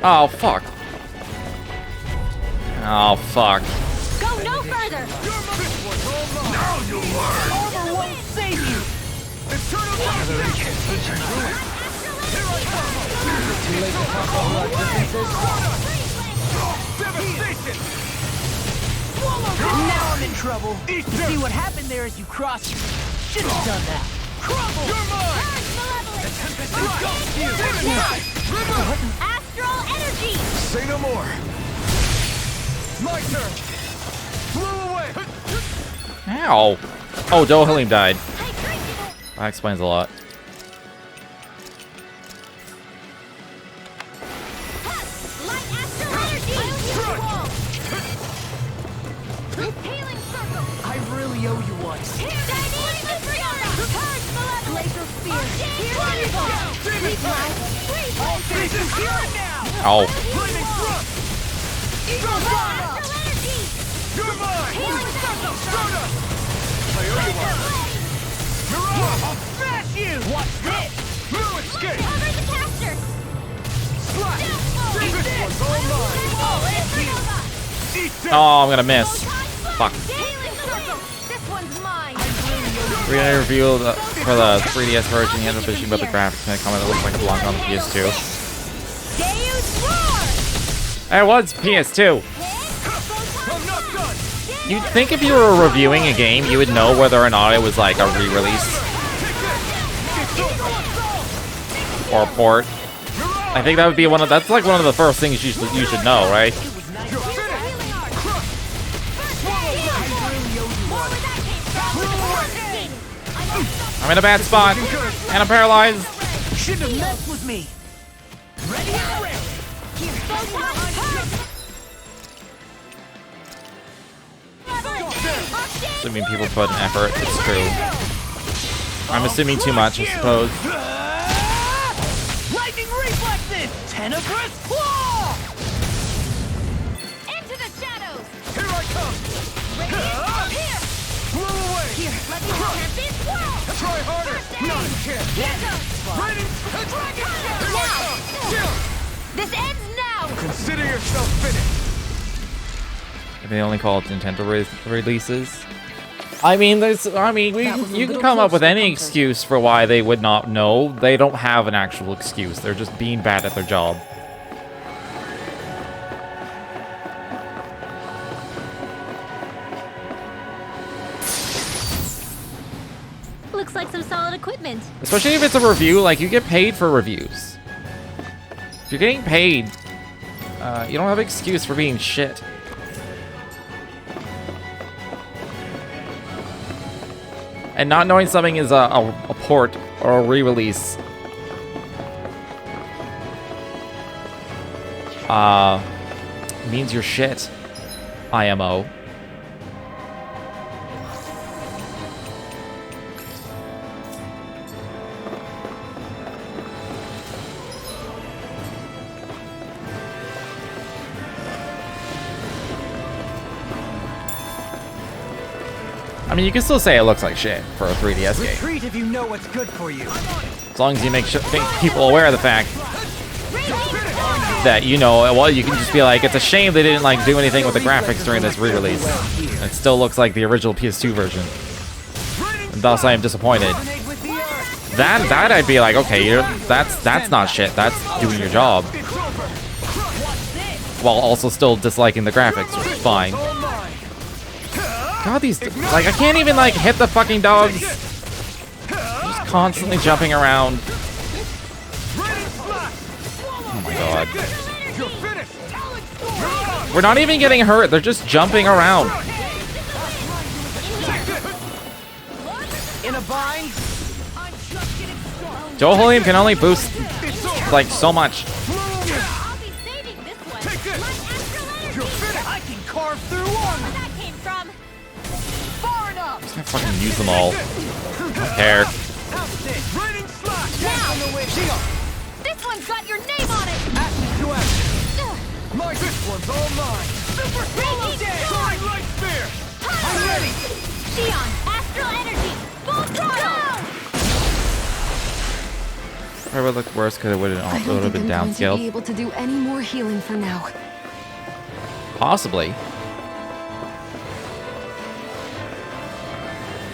Oh, fuck. Oh, fuck. Go no further! Now you learn! Armor won't save you! Eternal devastation! Here I come! Too late to talk about our differences. Devastation! Now I'm in trouble. You see what happened there as you crossed. Shouldn't have done that. Crumble! You're mine! The tempest engulfs you! River! Astral energy! Say no more! My turn! Blow away! Ow. Oh, Dohalim died. That explains a lot. I really owe you one. Oh. You're mine! I'll smash you! Watch this! No escape! Cover the caster! Slash! This one's all mine! Oh, I'm gonna miss. Fuck. This one's mine! We're gonna review for the 3DS version. He ended up bitching about the graphics. Gonna comment that looks like it belongs on the PS2. It was PS2. You'd think if you were reviewing a game, you would know whether or not it was like a re-release or a port. I think that would be that's like one of the first things you should know, right? I'm in a bad spot, and I'm paralyzed. Shouldn't have messed with me. Ready and ready. Assuming people put an effort, it's true. I'm assuming too much, I suppose. Lightning reflexes! Tenebrous claw! Into the shadows! Here I come! Here! Blow away! Here, let me have this swirl! Try harder! Not a chance! Here goes! Ready? Dragon Shadow! Here I come! This ends now! Consider yourself finished! They only call it Nintendo releases. I mean, you can come up with any excuse for why they would not know. They don't have an actual excuse. They're just being bad at their job. Looks like some solid equipment. Especially if it's a review, like, you get paid for reviews. If you're getting paid, you don't have an excuse for being shit. And not knowing something is a port or a re-release means you're shit, IMO. I mean, you can still say it looks like shit for a 3DS game. Retreat if you know what's good for you. As long as you make people aware of the fact that, you know, well, you can just be like, it's a shame they didn't, like, do anything with the graphics during this re-release. It still looks like the original PS2 version. And thus, I am disappointed. That I'd be like, okay, that's not shit. That's doing your job. While also still disliking the graphics, which is fine. God, these, like, I can't even, like, hit the fucking dogs. They're just constantly jumping around. Oh my god. We're not even getting hurt, they're just jumping around. In a bind. Dohalim can only boost, like, so much. I'll be saving this one. I can carve through armor. Where that came from? Far enough. I fucking use them all. I don't care. Raining slash. This one's got your name on it! Action to action. This one's all mine. Super solo day. Flying light spear. I'm ready. Xion, astral energy, full throttle! Probably would look worse because it would have been I'm going to be downscaled. able to do any more healing for now. Possibly.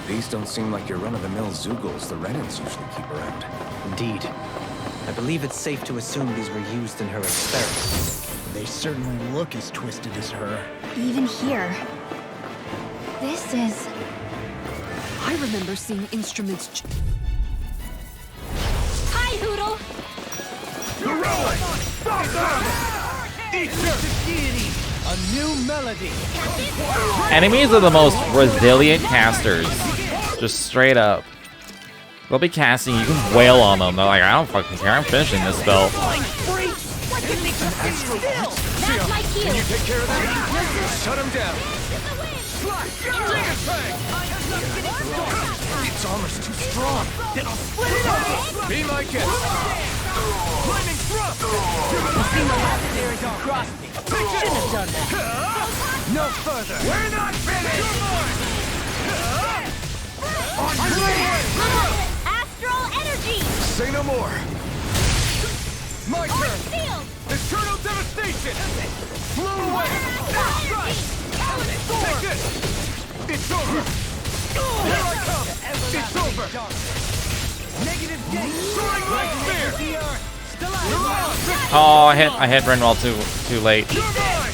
These don't seem like your run-of-the-mill Zoogles the Renans usually keep around. Indeed. I believe it's safe to assume these were used in her experiments. They certainly look as twisted as her. Even here. This is... I remember seeing instruments. Hi, Hoodle! Stop that! Easter deity, a new melody. Enemies are the most resilient casters Just straight up. They'll be casting, you can wail on them. They're like, I don't fucking care, I'm finishing this spell. That's my cue. Can you take care of that? Shut him down. Its armor's too strong. Then I'll split it up! Be my guest. Lightning thrust! I've seen the legendary dog cross me. Shouldn't have done that. No further. We're not finished! On your way! Astral energy. Say no more. My turn. Field. Eternal devastation. Flew away. That's right. Take this. It's over. Here I come. It's over. Negative gate. Soaring light spear. You're on. Oh, I hit Renwell too late. You're mine.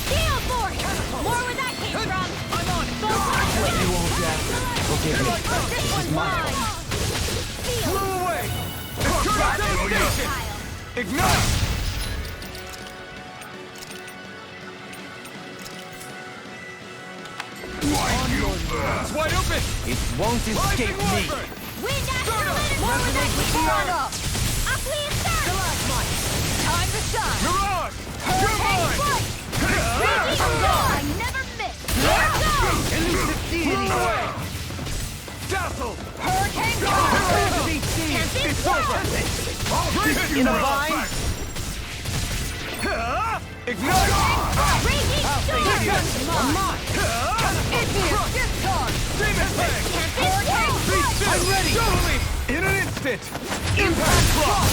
Field force. More where that came from. I'm on it. You won't get. Forgive me. This one's mine. Flew away. Eternal devastation. Ignite. It's wide open. It won't escape me. Wind astral energy. More where that came from. Aqueous start. Time to shine. Mirage. You're mine. I never miss. Here goes. Elusive deity. Dazzle. Hurricane It's over. I'll break you In a now. vine. Ignite. Raging storm. It's here. Discard. Demon Fang. Be still. I'm ready. Show me. In an instant. Impact block.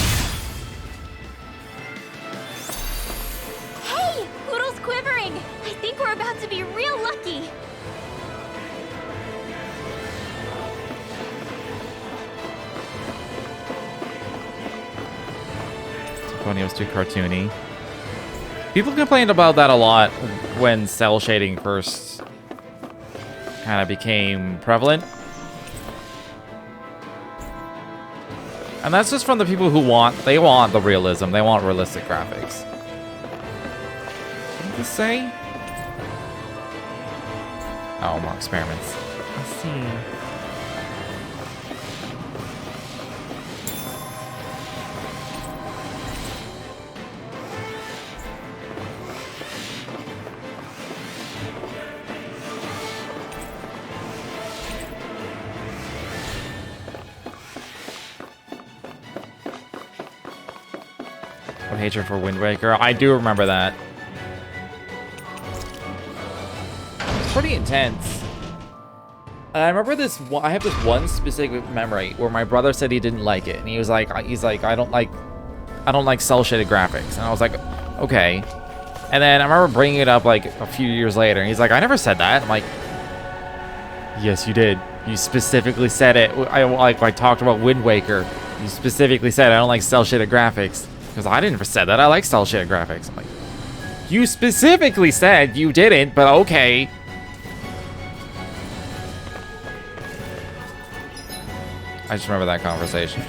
Hey, Poodle's quivering. I think we're about to be real lucky. When he was too cartoony. People complained about that a lot when cell shading first kind of became prevalent. And that's just from the people who want the realism. They want realistic graphics. What did this say? Oh, more experiments. I see. Hatred for Wind Waker. I do remember that. It's pretty intense. And I remember this. I have this one specific memory where my brother said he didn't like it, and he was like, I don't like cell shaded graphics, and I was like, okay. And then I remember bringing it up like a few years later, and he's like, I never said that. I'm like, yes, you did. You specifically said it. I talked about Wind Waker. You specifically said I don't like cell shaded graphics. Because I didn't say that. I like cell shaded graphics. I'm like, you specifically said you didn't, but okay. I just remember that conversation.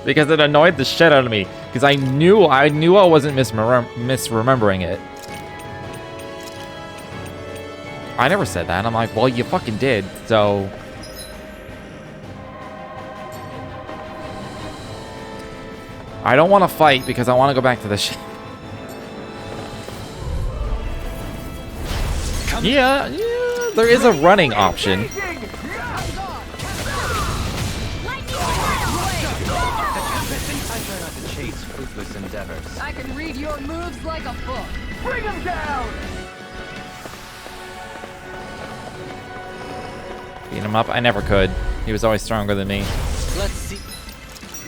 Because it annoyed the shit out of me. Because I knew I wasn't misremembering it. I never said that. I'm like, well, you fucking did, so... I don't want to fight because I want to go back to the ship. Yeah, there is a running option. I try not to chase fruitless endeavors. I can read your moves like a book. Bring him down! Beat him up? I never could. He was always stronger than me. Let's see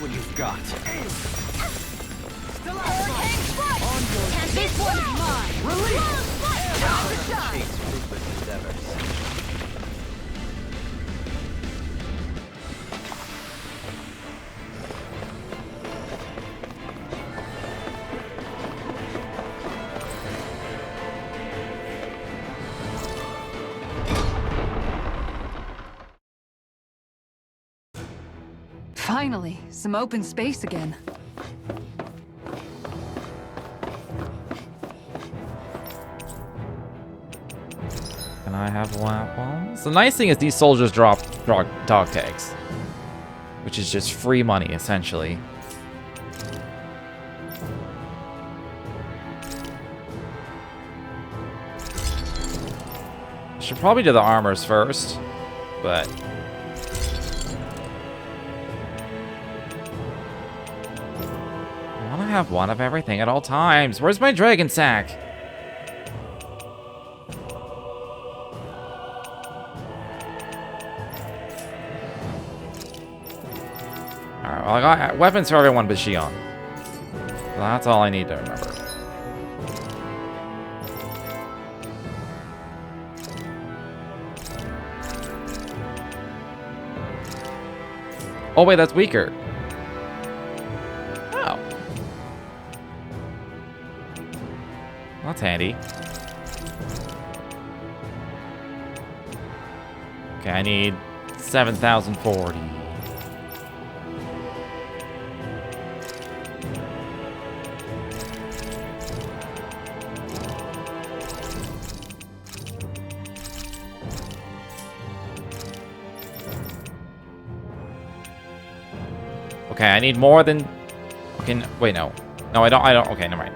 what you've got. This one's mine. Chase fruitless endeavors. Finally, some open space again. Can I have weapons? The nice thing is these soldiers drop dog tags, which is just free money, essentially. Should probably do the armors first, but... I want to have one of everything at all times. Where's my dragon sack? Alright, well, I got weapons for everyone but Xion. So that's all I need to remember. Oh wait, that's weaker. Oh. That's handy. Okay, I need 7,040. Okay, I need more than... Okay, wait, no. No, I don't. Okay, never mind.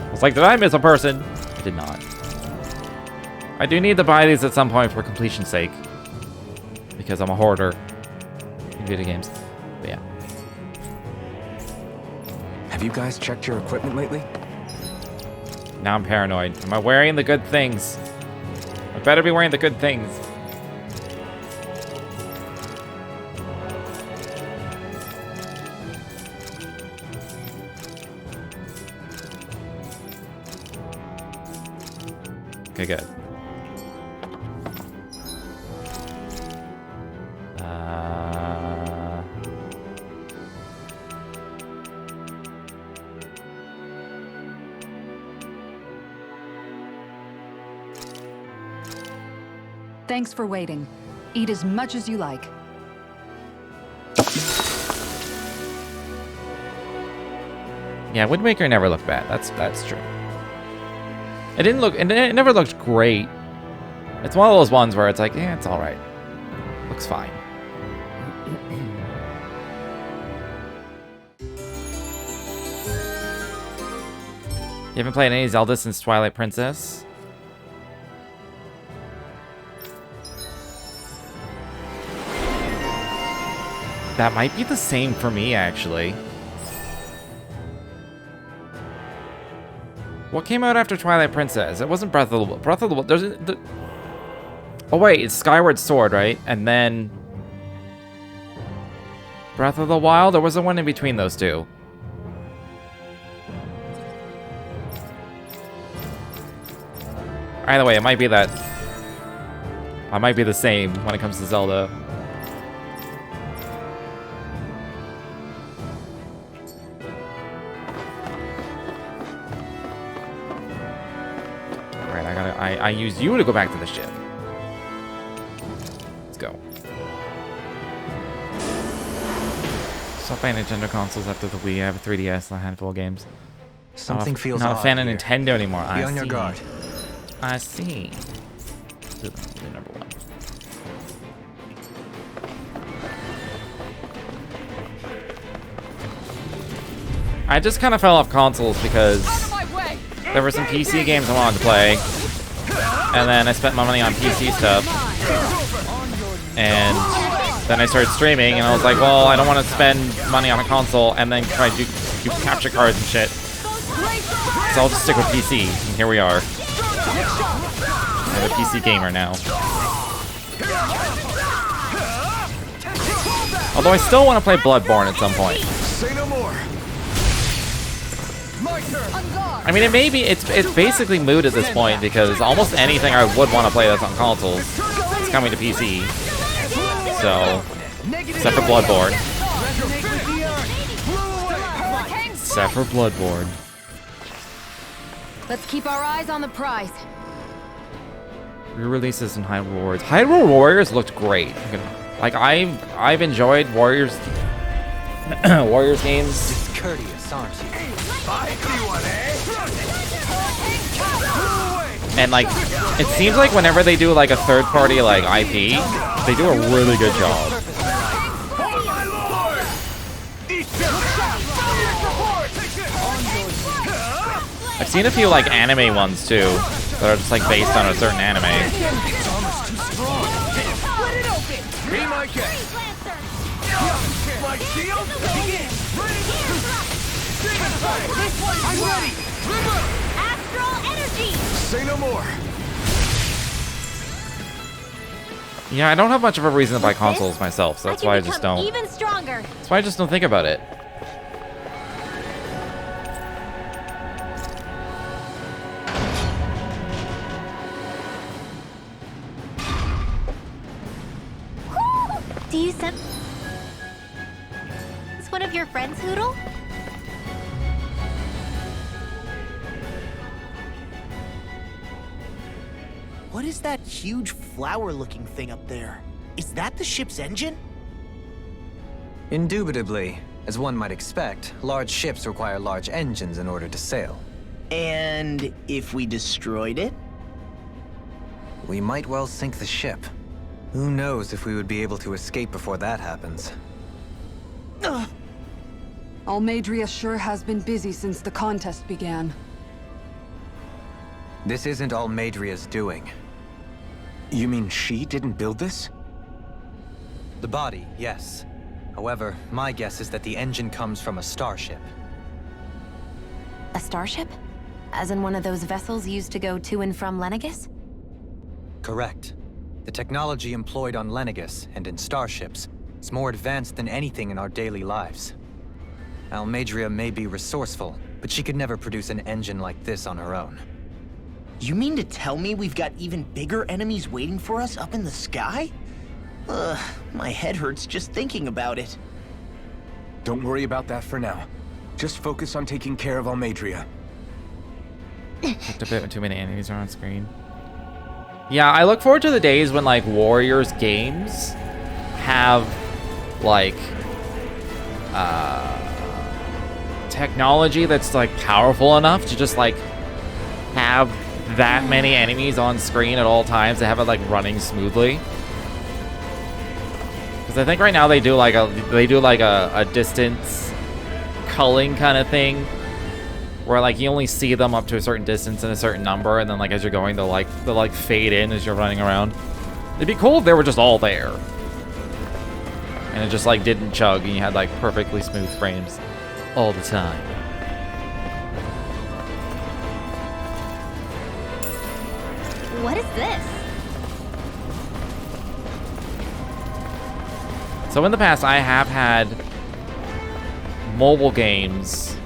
I was like, did I miss a person? I did not. I do need to buy these at some point for completion's sake. Because I'm a hoarder in video games. But yeah. Have you guys checked your equipment lately? Now I'm paranoid. Am I wearing the good things? I better be wearing the good things. Okay, good. Thanks for waiting. Eat as much as you like. Yeah, Wind Waker never looked bad. That's true. It didn't look. It never looked great. It's one of those ones where it's like, yeah, it's all right. Looks fine. You haven't played any Zelda since Twilight Princess? That might be the same for me, actually. What came out after Twilight Princess? It wasn't Breath of the Wild. Breath of the Wild. Oh wait, it's Skyward Sword, right? And then Breath of the Wild, or was there one in between those two? Either way, it might be that. I might be the same when it comes to Zelda. Alright, I use you to go back to the ship. Let's go. Stop playing Nintendo consoles after the Wii. I have a 3DS and a handful of games. Something feels not a fan of here. Nintendo anymore. Be on your guard. I see. Do number one. I just kind of fell off consoles because there were some PC games I wanted to play, and then I spent my money on PC stuff, and then I started streaming, and I was like, well, I don't want to spend money on a console and then try to do capture cards and shit, so I'll just stick with PC, and here we are. I'm a PC gamer now. Although I still want to play Bloodborne at some point. Say no more. I mean, it's basically moot at this point because almost anything I would want to play that's on consoles is coming to PC. So, except for Bloodborne. Except for Bloodborne. Let's keep our eyes on the prize. Re-releases and Hyrule Warriors. Hyrule Warriors looked great. Like I've enjoyed Warriors Warriors games. Discourteous, aren't you? And like, it seems like whenever they do like a third-party like IP, they do a really good job. I've seen a few like anime ones too that are just like based on a certain anime. Astral energy. Say no more. Yeah, I don't have much of a reason to buy consoles myself, so that's why I just don't. Even stronger. That's why I just don't think about it. Do you sense? Is one of your friends, Hoodle? What is that huge flower-looking thing up there? Is that the ship's engine? Indubitably. As one might expect, large ships require large engines in order to sail. And if we destroyed it? We might well sink the ship. Who knows if we would be able to escape before that happens. Almadria sure has been busy since the contest began. This isn't Almadria's doing. You mean she didn't build this? The body, yes. However, my guess is that the engine comes from a starship. A starship? As in one of those vessels used to go to and from Lenegis? Correct. The technology employed on Lenegis and in starships is more advanced than anything in our daily lives. Almadria may be resourceful, but she could never produce an engine like this on her own. You mean to tell me we've got even bigger enemies waiting for us up in the sky? Ugh, my head hurts just thinking about it. Don't worry about that for now. Just focus on taking care of Almadria. Looked a bit when too many enemies are on screen. Yeah, I look forward to the days when like Warriors games have like technology that's like powerful enough to just like have that many enemies on screen at all times to have it like running smoothly. Because I think right now they do like a distance culling kind of thing, where like you only see them up to a certain distance and a certain number, and then like as you're going they'll like fade in as you're running around. It'd be cool if they were just all there and it just like didn't chug and you had like perfectly smooth frames all the time. What is this? So in the past I have had mobile games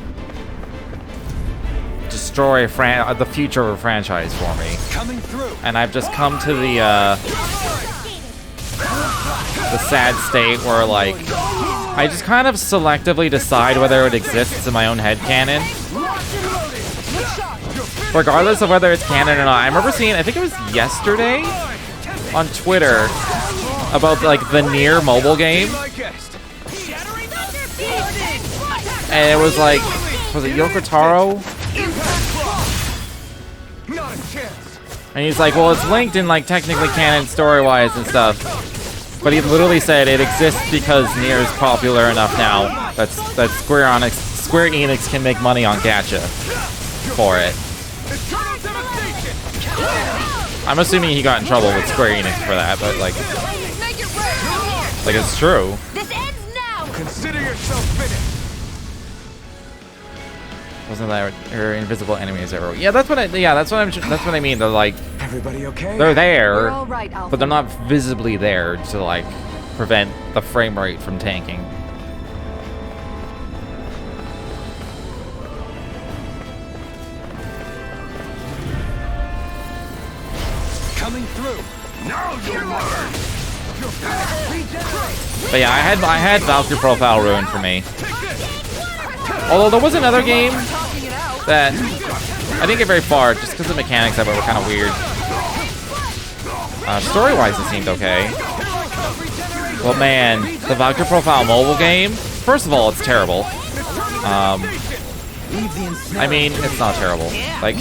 destroy the future of a franchise for me. Coming through. And I've just come to the sad state where like I just kind of selectively decide whether it exists in my own headcanon, regardless of whether it's canon or not. I remember seeing, I think it was yesterday on Twitter, about like the Nier mobile game, and it was like, was it Yoko Taro? And he's like, well, it's linked in like technically canon story-wise and stuff. But he literally said it exists because Nier is popular enough now that Square Enix can make money on gacha for it. I'm assuming he got in trouble with Square Enix for that, but like it's true. This ends now. Consider yourself finished. Wasn't that or invisible enemies ever? Yeah, that's what I mean. They're like, everybody okay? they're there, We're all right, Alpha. but they're not visibly there to like prevent the frame rate from tanking. Coming through. Now you'll learn. But yeah, I had Valkyrie Profile ruined for me. Although there was another game that I didn't get very far just because the mechanics of it were kind of weird. Story-wise, it seemed okay. But man, the Valkyrie Profile mobile game, first of all, it's terrible. I mean, it's not terrible. Like,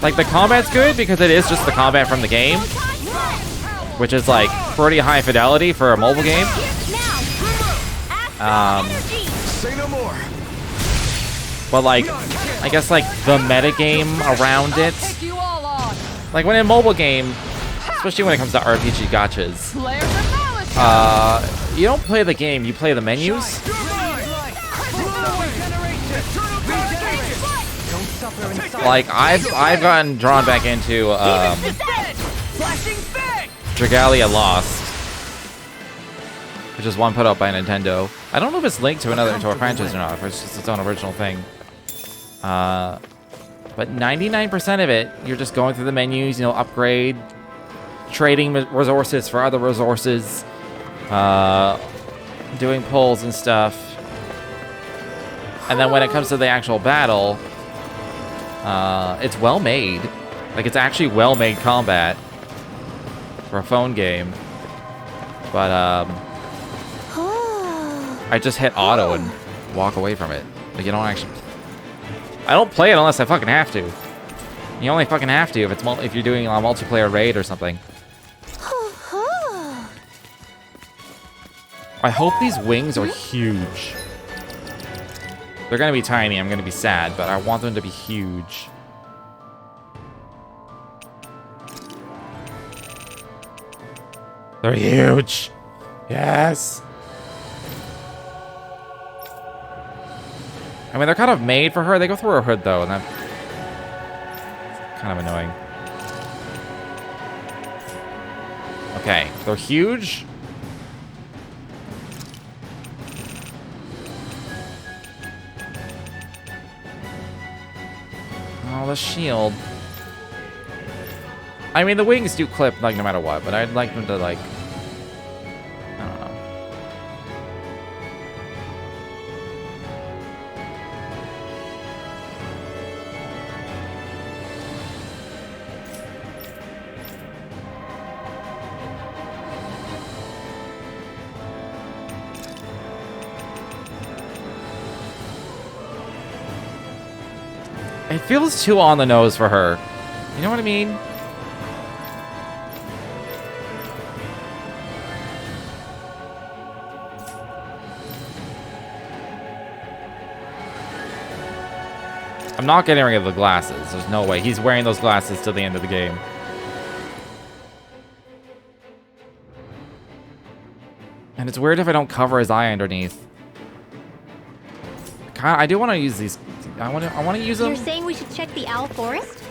Like, the combat's good because it is just the combat from the game, which is, like, pretty high fidelity for a mobile game. Say no more. But, like, I guess, like, the metagame around it. Like, when in a mobile game, especially when it comes to RPG gachas, you don't play the game, you play the menus. Like, I've gotten drawn back into Dragalia Lost, which is one put out by Nintendo. I don't know if it's linked to a franchise or not, if it's just its own original thing. But 99% of it, you're just going through the menus, you know, upgrade, trading resources for other resources, doing pulls and stuff. And then when it comes to the actual battle, it's well made. Like, it's actually well made combat for a phone game. But I just hit auto and walk away from it. Like, you don't actually. I don't play it unless I fucking have to. You only fucking have to if you're doing a multiplayer raid or something. I hope these wings are huge. They're gonna be tiny, I'm gonna be sad, but I want them to be huge. They're huge. Yes. I mean, they're kind of made for her. They go through her hood, though, and that's kind of annoying. Okay, they're huge. Oh, the shield. I mean, the wings do clip, like, no matter what, but I'd like them to, like... I don't know. It feels too on the nose for her. You know what I mean? I'm not getting rid of the glasses. There's no way. He's wearing those glasses till the end of the game. And it's weird if I don't cover his eye underneath. I do want to use these. I want to use them. You're saying we should check the owl forest?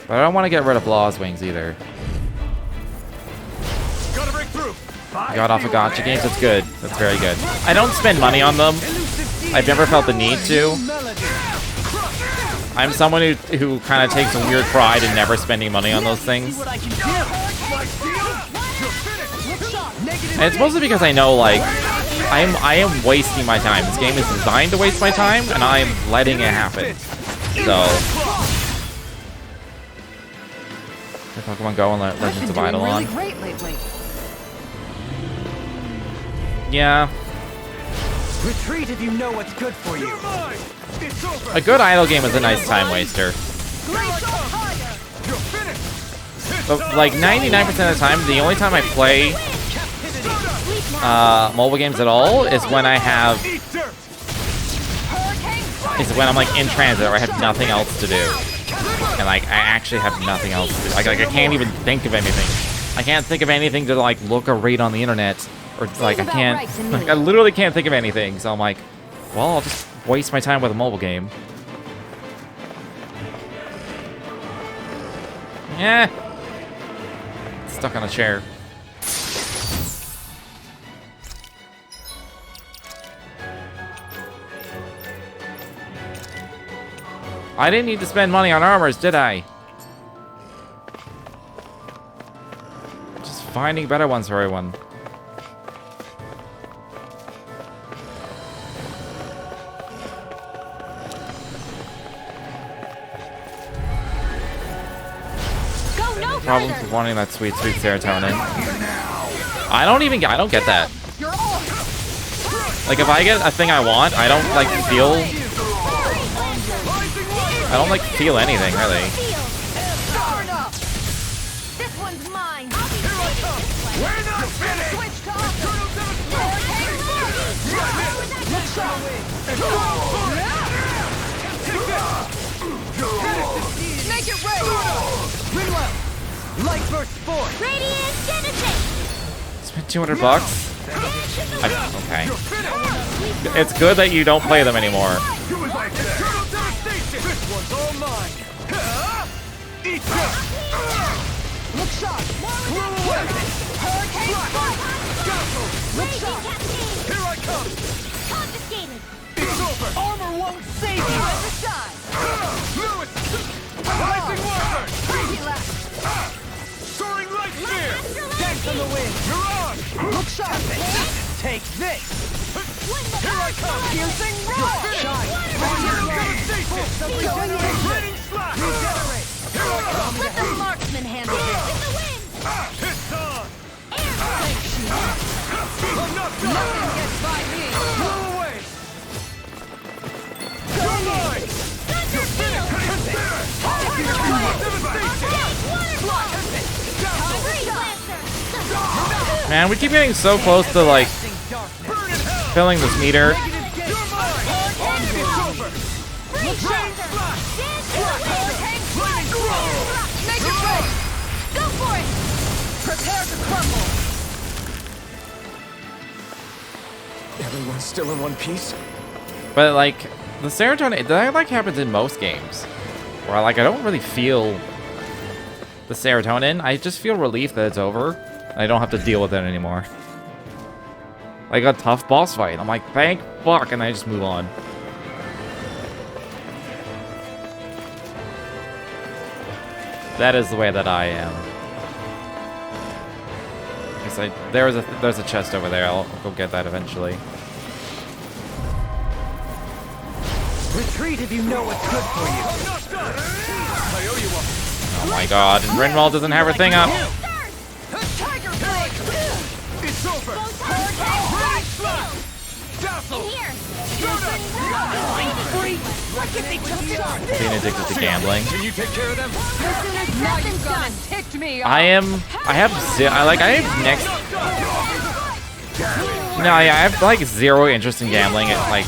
But I don't want to get rid of Blaw's wings either. Gotta break through. I got off of gacha games. That's good. That's very good. I don't spend money on them. I've never felt the need to. I'm someone who kind of takes a weird pride in never spending money on those things. And it's mostly because I know, like, I am wasting my time. This game is designed to waste my time, and I'm letting it happen. So, Pokemon Go and Legends of Eidolon. Yeah. Retreat if you know what's good for you. A good idle game is a nice time waster. But like 99% of the time, the only time I play mobile games at all is when I have when I'm like in transit or I have nothing else to do. And like I actually have nothing else to do. Like I can't even think of anything. I can't think of anything to like look or read on the internet. Or like I can't, like I literally can't think of anything. So I'm like, well, I'll just waste my time with a mobile game. Yeah. Stuck on a chair. I didn't need to spend money on armors, did I? Just finding better ones for everyone. Problems with wanting that sweet serotonin. I don't get that. Like if I get a thing I want, I don't like feel I don't like feel anything really. This one's mine. We're not finished! Make it rain! Rinwell! Light burst forth! Radiant Genesis! Spent $200. Okay. It's good that you don't play them anymore. This one's all mine! Eat this! Look sharp! Roll away! Hurricane strike! Look Raging sharp! Cascade! Here I come! Confiscated! It's over! Armor won't save you! Other side! Lewis! Rising Warbird! Crazy left! Soaring Light Spear! Dance on the wind! You're on! Look sharp! Take this! Here I come! Piercing roar! Shine! Raining Slash! Regenerate! Here I come! Let the marksman handle this! In the wind! It's on! Air! I'm not done! Nothing gets by me! Blow away! You're mine! Thunder field! Freeze Lancer! Man, we keep getting so close to like filling this meter. Freeze Lancer! Dance in the wind! Make it rain! Go for it! Prepare to crumble! Everyone's still in one piece? But like the serotonin, that like happens in most games, where like I don't really feel the serotonin. I just feel relief that it's over. I don't have to deal with it anymore. Like a tough boss fight, I'm like, thank fuck, and I just move on. That is the way that I am. Guess there's a chest over there. I'll go get that eventually. Retreat if you know what's good for you! I owe you one. Oh my god, and Rinwell doesn't have her thing up. Tiger blade! It's over! Hurricane strike! Dazzle! Here! Free! Look at me! Being addicted to gambling. Can you take care of them? Now you've gone and ticked me off! I have next. No, I have like zero interest in gambling, like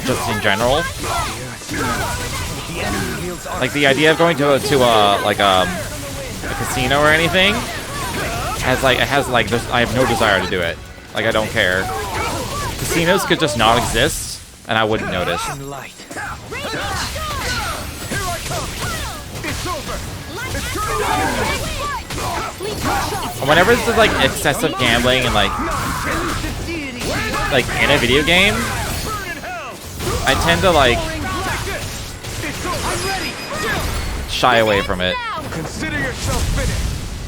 just in general. Like the idea of going to a casino or anything I have no desire to do it. Like I don't care. Casinos could just not exist, and I wouldn't notice. Light. Whenever it's like excessive gambling and like in a video game, I tend to like shy away from it. Consider yourself finished.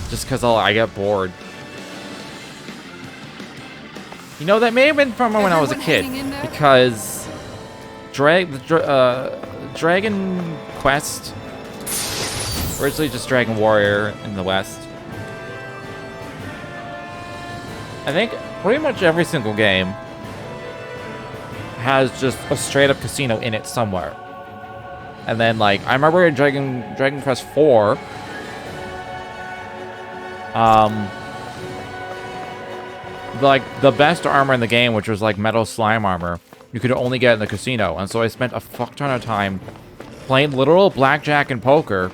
Just because I get bored. You know, that may have been from when I was a kid, because Dragon Quest, originally just Dragon Warrior in the West. I think pretty much every single game has just a straight up casino in it somewhere. And then like I remember in Dragon Quest 4, like the best armor in the game, which was like metal slime armor, you could only get in the casino. And so I spent a fuck ton of time playing literal blackjack and poker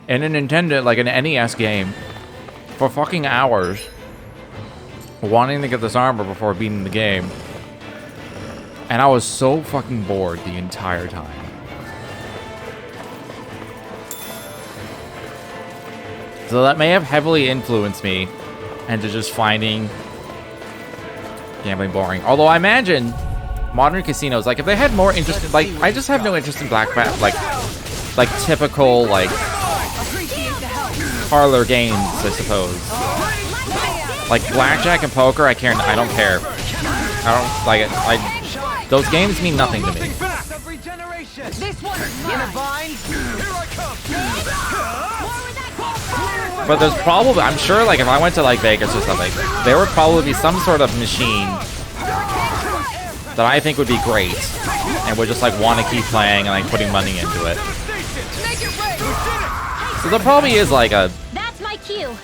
in a Nintendo, like an NES game, for fucking hours, wanting to get this armor before beating the game. And I was so fucking bored the entire time. So that may have heavily influenced me into just finding gambling boring. Although I imagine modern casinos, like if they had more interest, like I just have no interest in blackjack, like typical like parlor games, I suppose. Like blackjack and poker, I don't care. I don't like it. Those games mean nothing to me. This one's mine. In a bind. Here I come. But there's probably, I'm sure, like if I went to like Vegas or something, there would probably be some sort of machine that I think would be great and would just like want to keep playing and like putting money into it. Make it rain! So there probably is like a. That's my cue.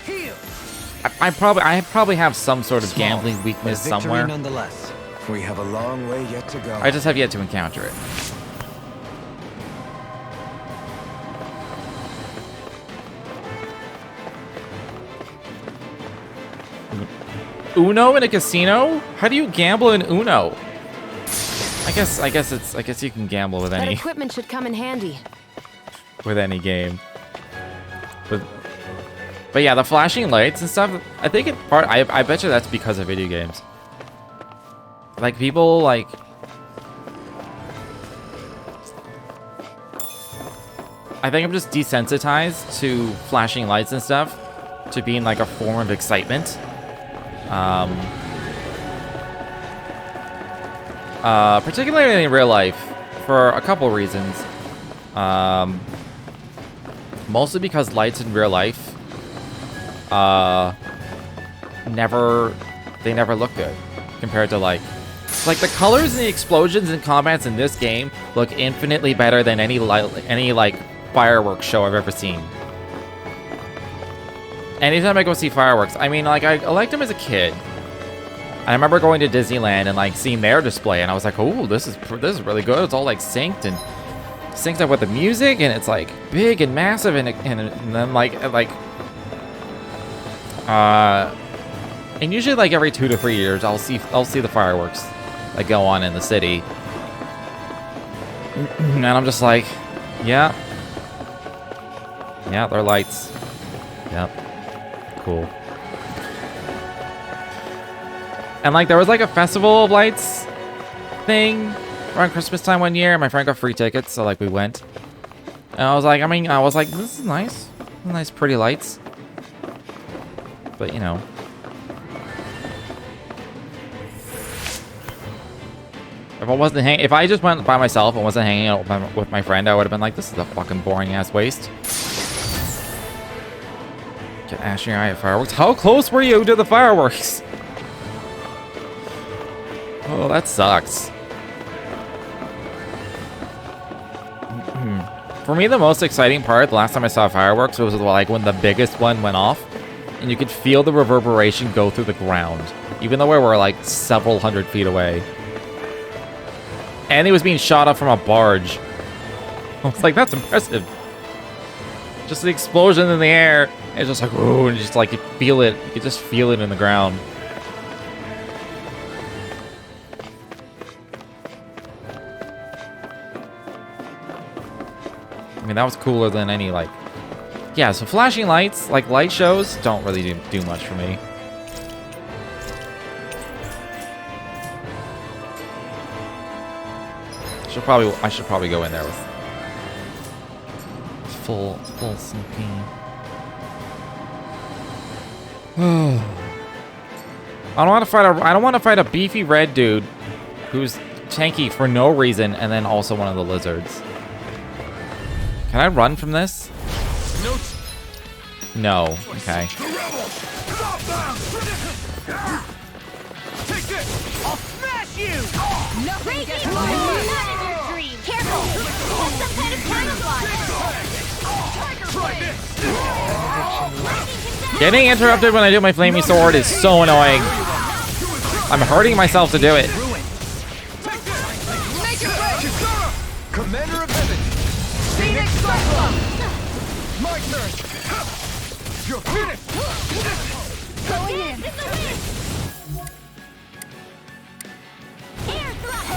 I probably have some sort of gambling weakness Victory somewhere. nonetheless. We have a long way yet to go. I just have yet to encounter it. Uno in a casino? How do you gamble in Uno? I guess you can gamble with That any equipment should come in handy. with any game. But yeah, the flashing lights and stuff, I think it part I bet you that's because of video games. Like people like I think I'm just desensitized to flashing lights and stuff, to being like a form of excitement. Particularly in real life, for a couple reasons. Mostly because lights in real life, never look good compared to like the colors and the explosions and combats in this game look infinitely better than any like fireworks show I've ever seen. Anytime I go see fireworks, I mean, like, I liked them as a kid. I remember going to Disneyland and like seeing their display, and I was like, "Oh, this is really good." It's all like synced up with the music, and it's like big and massive, and then and usually like every 2 to 3 years, I'll see the fireworks that go on in the city, and I'm just like, yeah, they're lights, yep, cool. And like there was like a festival of lights thing around Christmas time one year, and my friend got free tickets, so like we went. And I was like, this is nice. Nice pretty lights. But you know. If I just went by myself and wasn't hanging out with my friend, I would have been like, this is a fucking boring ass waste. Get ash in your eye at fireworks. How close were you to the fireworks? Oh, that sucks. For me, the most exciting part, the last time I saw fireworks, was like when the biggest one went off, and you could feel the reverberation go through the ground, even though we were like several hundred feet away. And it was being shot up from a barge. I was like, that's impressive. Just the explosion in the air, and it's just like, oh, and just like you feel it. You could just feel it in the ground. I mean, that was cooler than any, like... Yeah, so flashing lights, like light shows, don't really do much for me. I should probably go in there with full CP. I don't want to fight a beefy red dude who's tanky for no reason, and then also one of the lizards. Can I run from this? No. Okay. Take this! I'll smash you! Nothing gets not in your dream. Careful! It's some kind of camouflage. Getting interrupted when I do my flaming sword is so annoying. I'm hurting myself to do it. Make it red! Commander of Heaven! Phoenix Cyclone! My turn! You're finished! Going in!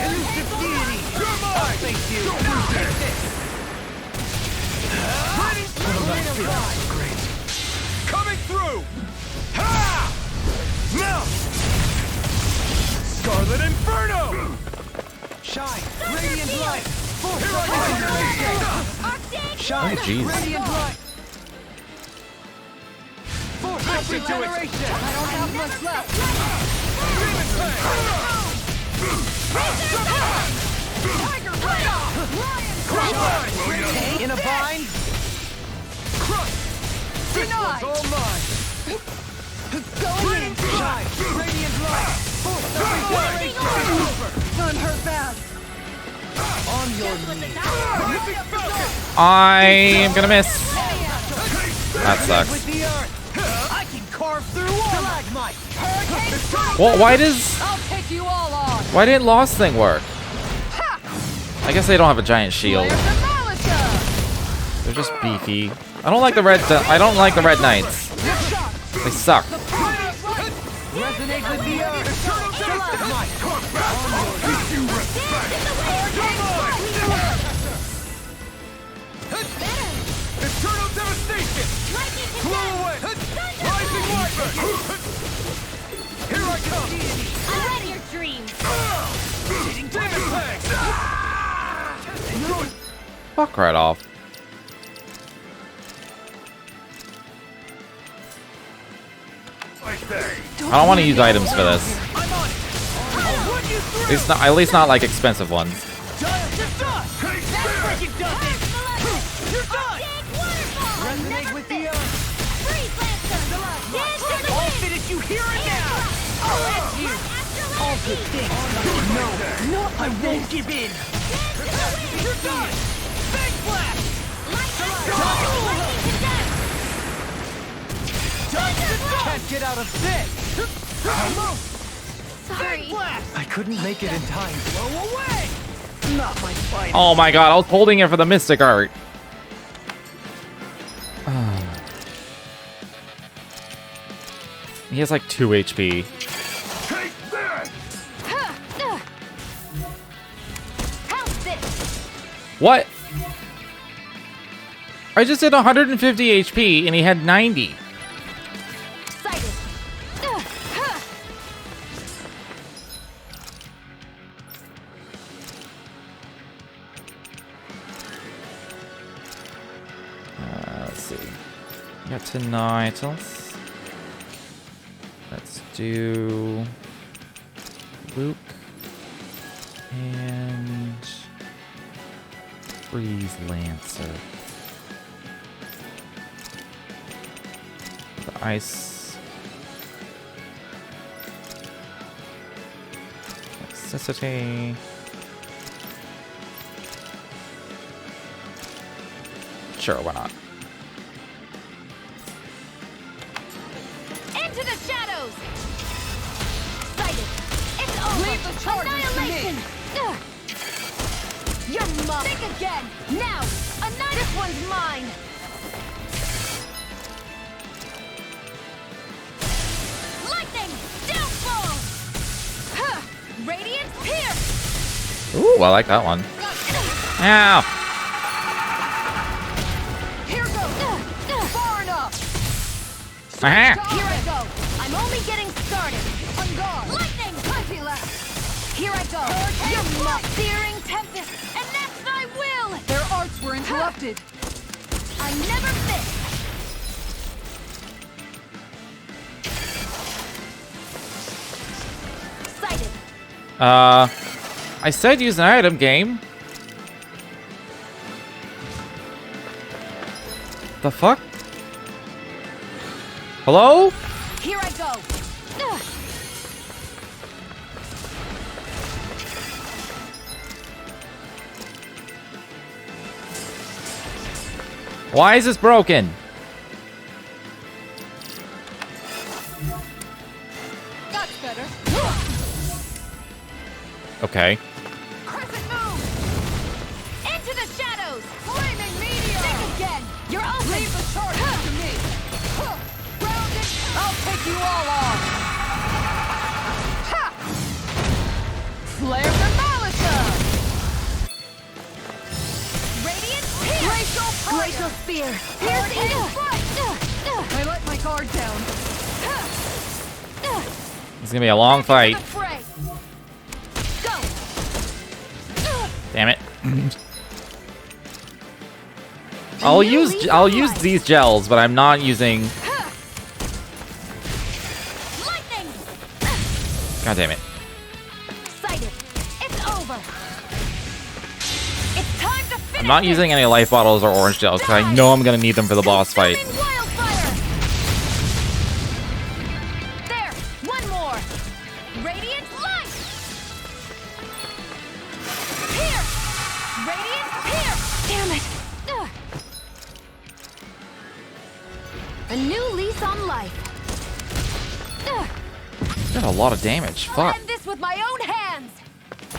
Elusive deity! You're mine! I'll face you! Take this! Great! Coming through! Ha! Now! Scarlet Inferno! Shine! Radiant light! Full Shine! Oh, jeez. Radiant light! Full regeneration! I don't have much left! Demon Tiger Lion! In a bind! Crush! This one's all mine! Going in! Shine! Radiant light! Full regeneration! Over! None hurt bad! I am gonna miss. That sucks. I can carve through stalagmite. Well, why didn't Lost thing work? I guess they don't have a giant shield. They're just beefy. I don't like the red knights. They suck. Resonate with the earth. Stalagmite. Eternal devastation. Blow away. Rising wyvern. Here I come. I'm ready your dreams. Demon fang. Fuck right off. I don't want to use items for this. At least not like expensive ones. Resonate with the earth. I'll finish you here and now. I'll end you. All good things. No, I won't give in. You're done. Big blast. Can't get out of this. Sorry. I couldn't make it in time. Blow away. Not my fight. Oh my god, I was holding it for the mystic art. He has like 2 HP. What? I just did 150 HP and he had 90. Let's see. Got tonight. Let's do Luke and Freeze Lancer. The ice. Toxicity. Sure, why not? Into the shadows! Sighted! It's over! Leave the charges Annihilation! Your mom! Think again! Now! This one's mine! Lightning! Downfall! Radiant pierce! Ooh, I like that one. Ow! Here goes! Far enough! Aha! Here I go! I'm only getting started! On guard! Lightning! Plenty left! Here I go! You're my searing tempest! And that's my will! Their arts were interrupted. I never miss! Sighted! I said use an item, game. The fuck? Hello? Here I go! Why is this broken? That's better. Okay. Crescent moon! Into the shadows! Flaming meteor! Think again! You're open! Leave the charges to me. Grounded! I'll take you all on. Ha! Flare the Malika! Radiant pierce! Glacial spear! Piercing Piercing! I let my guard down. It's gonna be a long fight. Fray! Go! Damn it. I'll use these gels, but I'm not using. Lightning! God damn it. Sighted! It's over! It's time to finish I'm not using any life bottles or orange gels because I know I'm gonna need them for the boss fight. Wildfire! There! One more! Radiant light! Here! A new lease on life. Did a lot of damage. I'll Fuck. end this with my own hands.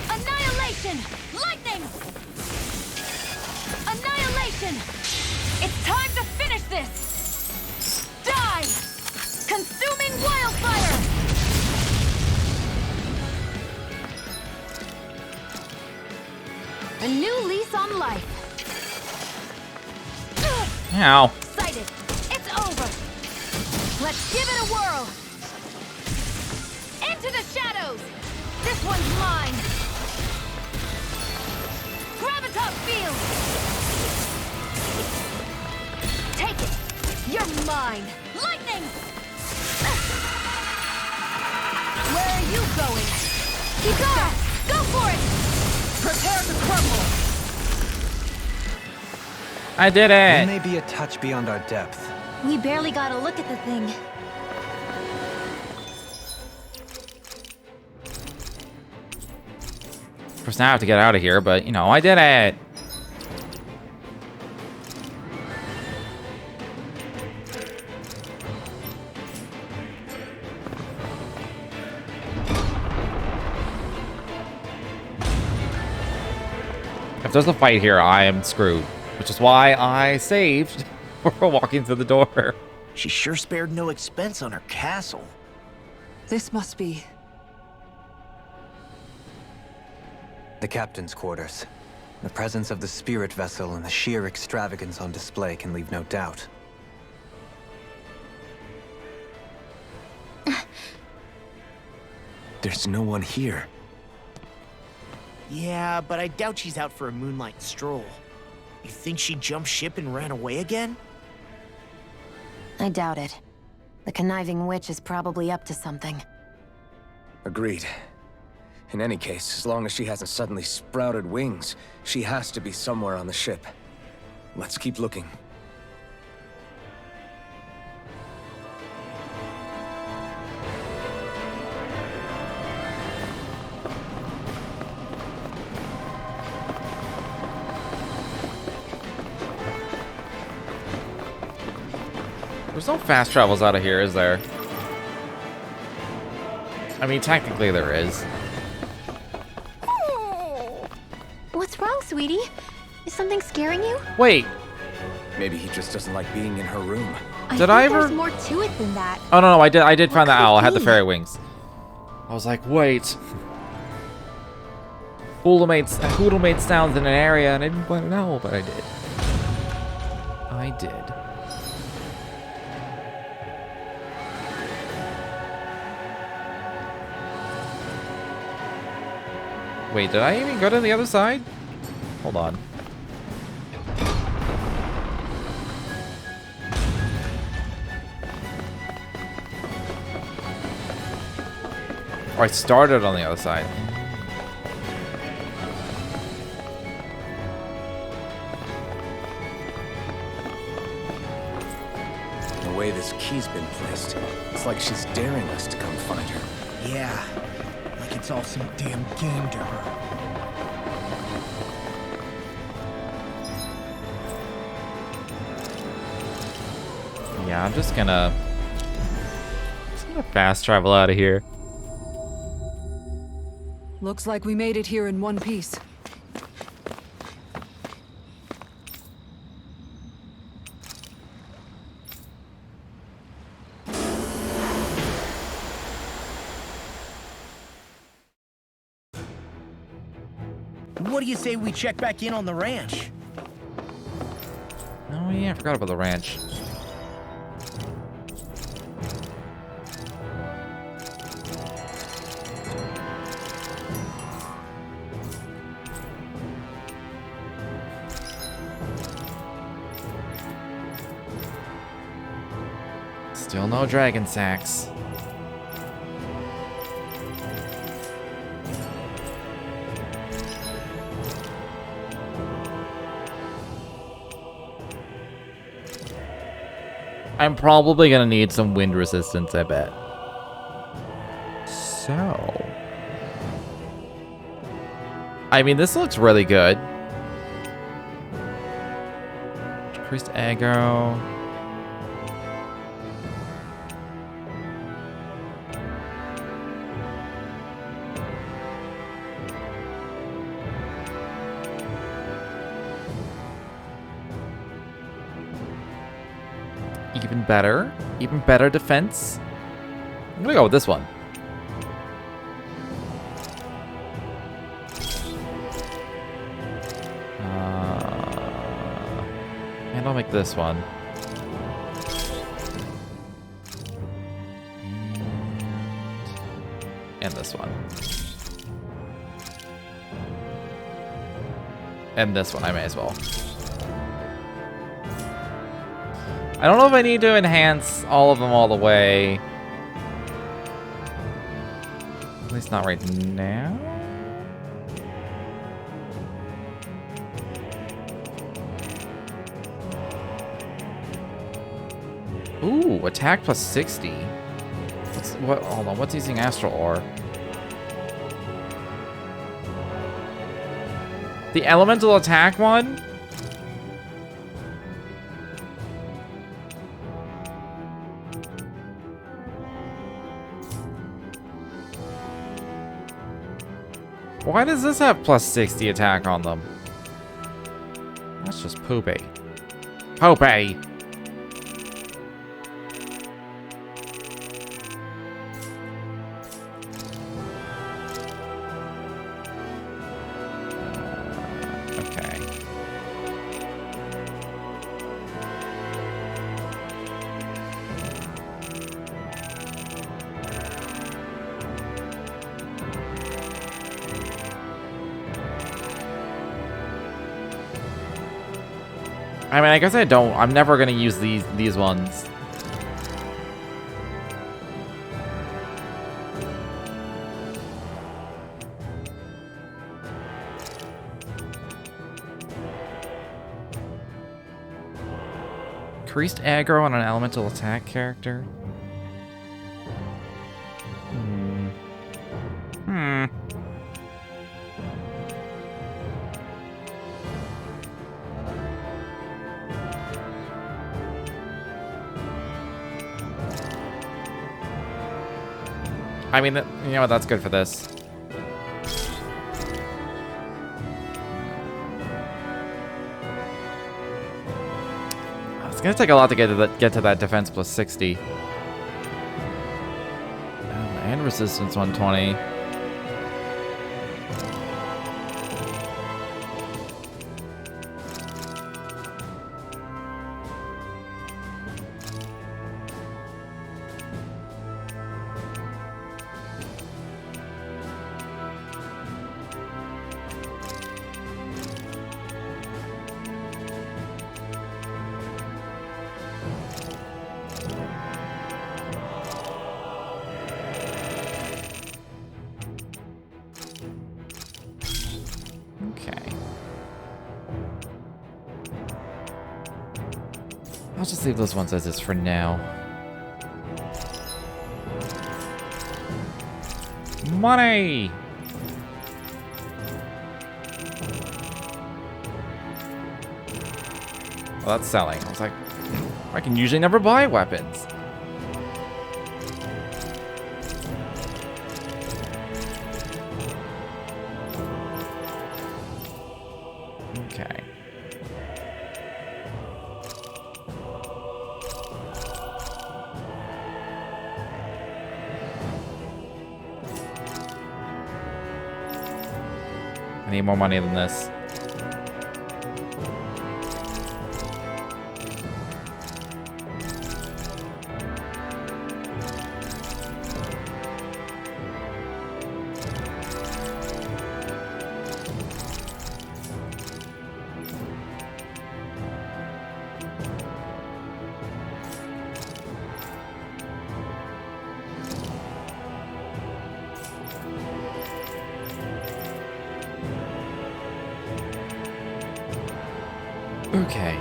Annihilation! Lightning! Annihilation! It's time to finish this! Die! Consuming wildfire! A new lease on life. Ow. Sighted. It's over. Let's give it a whirl. Into the shadows. This one's mine. Graviton field. Take it. You're mine. Lightning. Where are you going? Keep going. Go for it. Prepare to crumble. I did We it. may be a touch beyond our depth. We barely got a look at the thing. Of course, now I have to get out of here, but, you know, I did it. If there's a fight here, I am screwed. Which is why I saved before walking through the door. She sure spared no expense on her castle. This must be... The captain's quarters. The presence of the spirit vessel and the sheer extravagance on display can leave no doubt. There's no one here. Yeah, but I doubt she's out for a moonlight stroll. You think she jumped ship and ran away again? I doubt it. The conniving witch is probably up to something. Agreed. In any case, as long as she hasn't suddenly sprouted wings, she has to be somewhere on the ship. Let's keep looking. There's no fast travels out of here, is there? I mean, technically there is. What's wrong, sweetie? Is something scaring you? Wait. Maybe he just doesn't like being in her room. Did I think ever? There's more to it than that. Oh no, I did find the could it owl. I had the be? fairy wings. I was like, wait. Hoodle made sounds in an area, and I didn't find an owl, but I did. I did. Wait, did I even go to the other side? Hold on. Or I started on the other side. The way this key's been placed, it's like she's daring us to come find her. Yeah, like it's all some damn game to her. Yeah, I'm just gonna fast travel out of here. Looks like we made it here in one piece. What do you say we check back in on the ranch? Oh yeah, I forgot about the ranch. Still no dragon sacks. I'm probably gonna need some wind resistance, I bet. So... I mean, this looks really good. Decreased aggro. Even better. Even better defense. I'm gonna go with this one. And I'll make this one. And this one. And this one, I may as well. I don't know if I need to enhance all of them all the way. At least not right now. Ooh, attack plus 60. Hold on, what's using Astral Ore? The elemental attack one? Why does this have plus 60 attack on them? That's just poopy. Poopy! Okay. I mean, I guess I'm never gonna use these ones. Increased aggro on an elemental attack character. I mean, you know what? That's good for this. It's gonna take a lot to get to that defense plus 60. And resistance 120. I'll just leave those ones as is for now. Money! Well, that's selling. I was like, I can usually never buy weapons. Okay. I need more money than this. Okay.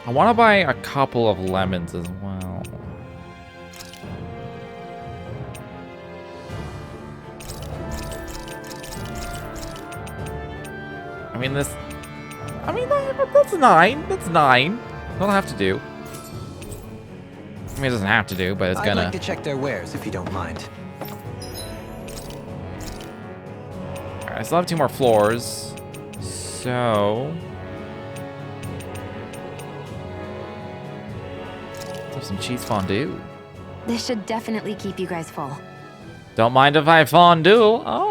I want to buy a couple of lemons as well. I mean, that's 9. That's 9. Don't have to do. I mean, it doesn't have to do, but it's gonna. I'd like to check their wares if you don't mind. I still have 2 more floors, so Have some cheese fondue. This should definitely keep you guys full. Don't mind if I fondue. Oh.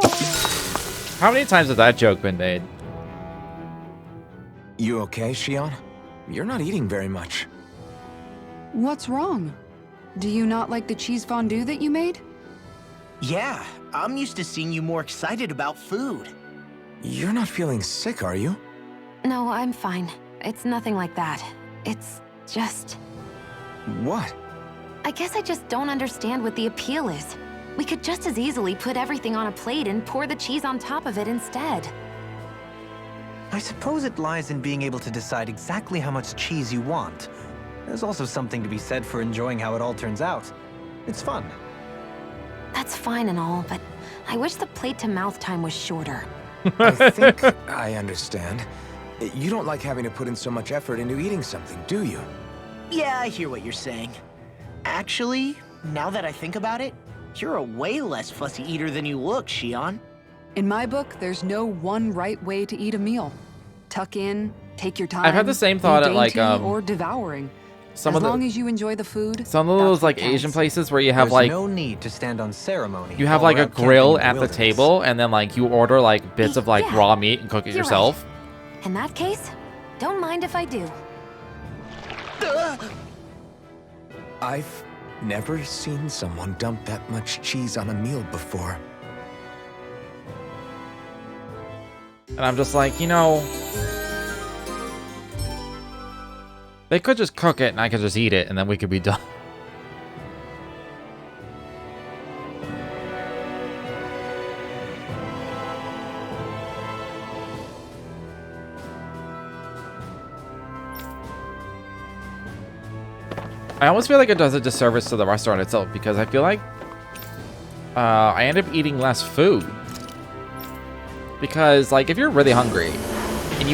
How many times has that joke been made? You okay, Shion? You're not eating very much. What's wrong? Do you not like the cheese fondue that you made? Yeah, I'm used to seeing you more excited about food. You're not feeling sick, are you? No, I'm fine. It's nothing like that. It's just... What? I guess I just don't understand what the appeal is. We could just as easily put everything on a plate and pour the cheese on top of it instead. I suppose it lies in being able to decide exactly how much cheese you want. There's also something to be said for enjoying how it all turns out. It's fun. That's fine and all, but I wish the plate-to-mouth time was shorter. I think I understand. You don't like having to put in so much effort into eating something, do you? Yeah, I hear what you're saying. Actually, now that I think about it, you're a way less fussy eater than you look, Shion. In my book, there's no one right way to eat a meal. Tuck in, take your time. I've had the same thought be at like dainty or devouring. some as of the long as you enjoy the food. some of that's those what like counts. Asian places where you have There's like no need to stand on ceremony. you have while like we're a out camping grill in the at the wilderness. table and then like you order like bits of like Yeah. raw meat and cook it You're yourself. In that case, don't mind if I do. I've never seen someone dump that much cheese on a meal before. And I'm just like, you know, they could just cook it and I could just eat it and then we could be done. I almost feel like it does a disservice to the restaurant itself because I feel like I end up eating less food. Because, like, if you're really hungry and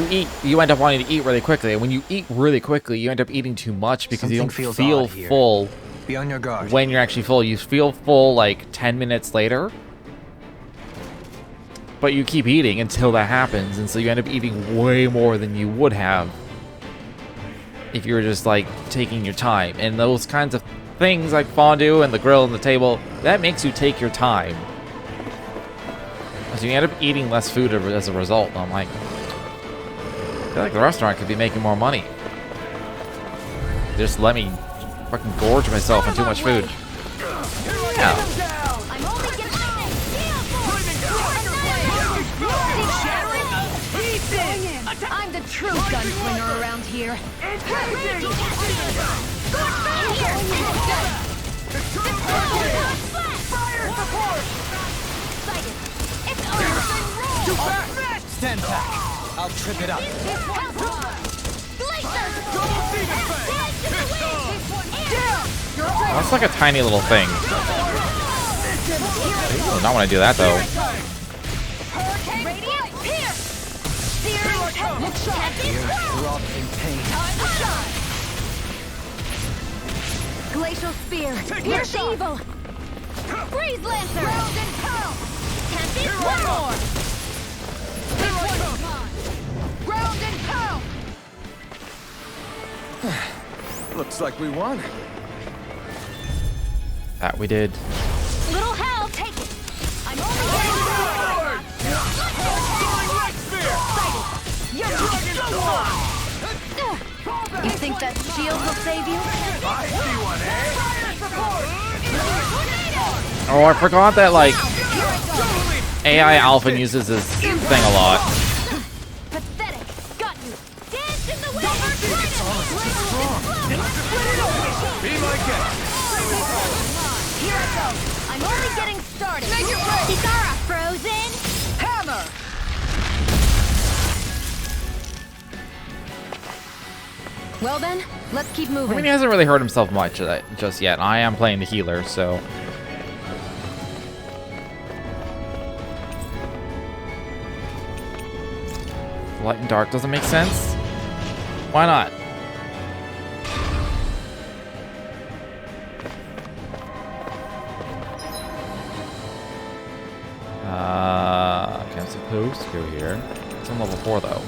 you end up wanting to eat really quickly. And when you eat really quickly, you end up eating too much because you Something don't feels feel odd here. full Be on your guard. when you're actually full. You feel full, like, 10 minutes later. But you keep eating until that happens. And so you end up eating way more than you would have if you were just, like, taking your time. And those kinds of things, like fondue and the grill and the table, that makes you take your time. So you end up eating less food as a result. And I'm like, I feel like the restaurant could be making more money. Just let me fucking gorge myself on too much food. Yeah. I'm only getting I'm the true gunslinger around here. Stand back. I'll trip it up. That's like a tiny little thing. I do not want to do that though. Glacial spear. Pierce evil. Freeze lancer. Ground and pound. Can't be one more. Ground and pound. Looks like we won. That we did. Little help. Take it. I'm only getting You think that shield will save you? Oh, I forgot that, like, AI Alpha uses this thing a lot. Pathetic. Got you. Dance in the wind. Be my guest. Here I go. I'm only getting started. Kikara, frozen. Hammer. Well then, let's keep I moving. mean, he hasn't really hurt himself much just yet. I am playing the healer, so. Light and dark doesn't make sense? Why not? Okay, I'm supposed to go here. It's on level 4 though.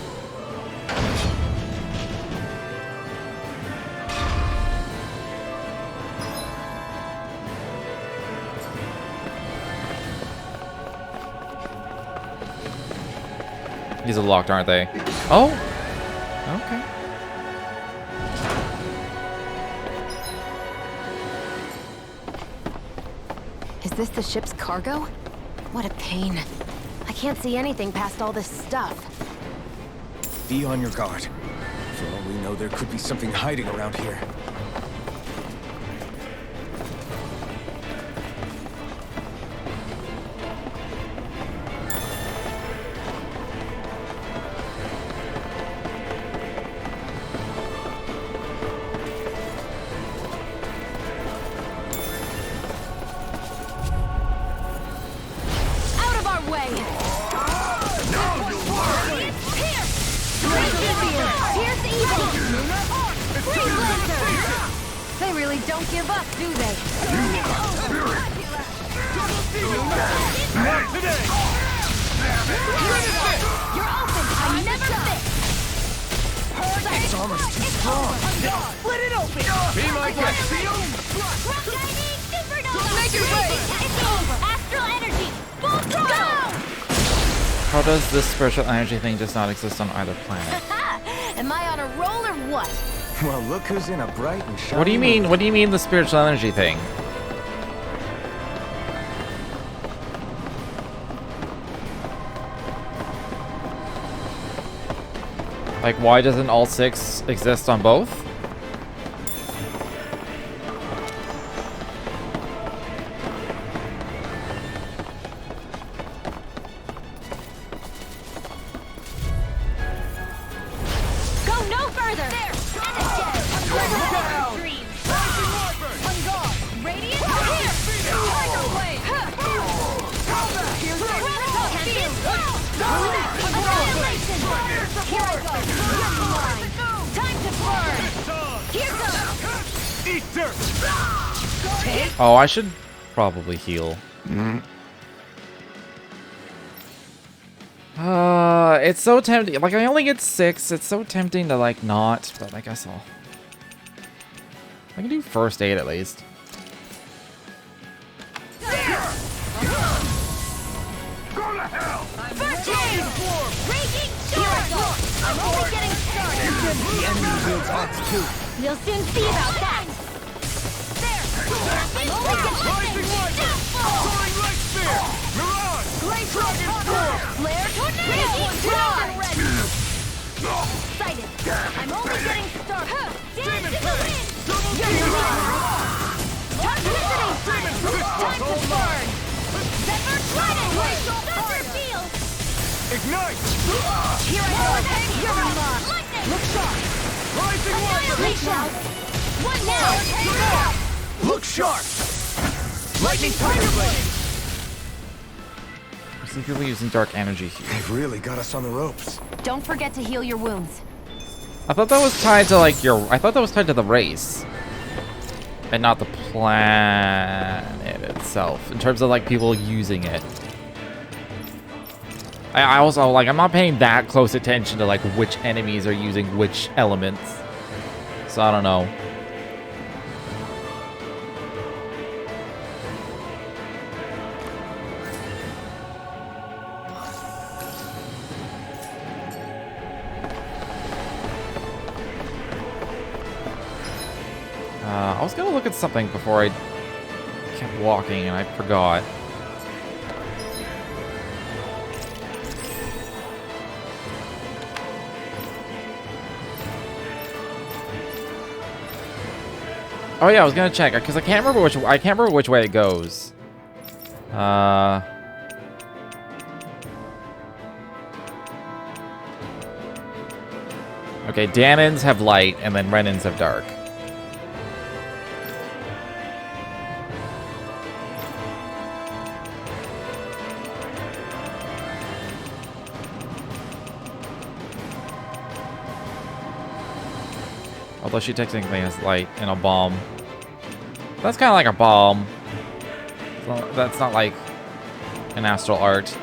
These are locked, aren't they? Oh! Okay. Is this the ship's cargo? What a pain. I can't see anything past all this stuff. Be on your guard. For all we know, there could be something hiding around here. Out of our way! Here's evil! Freeze Lancer! They really don't give up, do they? Not today! You're open! I never fit! Its armor's too strong. Split it open! Be my guest. Make your way! It's over! Astral energy! Full throttle! How does this spiritual energy thing just not exist on either planet? Am I on a roll or what? Well, look who's in a bright and shiny What do you mean? mood. What do you mean the spiritual energy thing? Like, why doesn't all 6 exist on both? Go no further! There! Radiant! Here! Tiger Blade! Here's the Annihilation! Here I go! You're mine! Time to burn! Here goes! Eat dirt! Oh, I should probably heal. It's so tempting. Like, I only get 6. It's so tempting to, like, not. But I guess I can do first aid at least. Go to hell! First aid! Raging sword! I'm only getting started! The enemy wields axe too. You'll soon see about that! There! I'm only Rising Wiper! Soaring Light Spear! Mirage! Blaze Rocket Sword! Flare Tornado! Ready! Sighted! I'm only getting started! Dance in the wind! You're Toxicity! Time to burn! Zephyr Trident! Thunder Field! Ignite! Here I go! You're unlocked! Look sharp! Rising Wiper! Annihilation! What now? Look sharp! Lightning Tiger Blade! I see people using dark energy here. They've really got us on the ropes. Don't forget to heal your wounds. I thought that was tied to, like, I thought that was tied to the race. And not the planet itself. In terms of, like, people using it. I also, like, I'm not paying that close attention to, like, which enemies are using which elements. So I don't know. I was gonna look at something before I kept walking and I forgot. Oh yeah, I was gonna check because I can't remember which way it goes. Okay, Danins have light and then Renins have dark. Although she technically has light and a bomb. That's kind of like a bomb. So that's not like an astral art.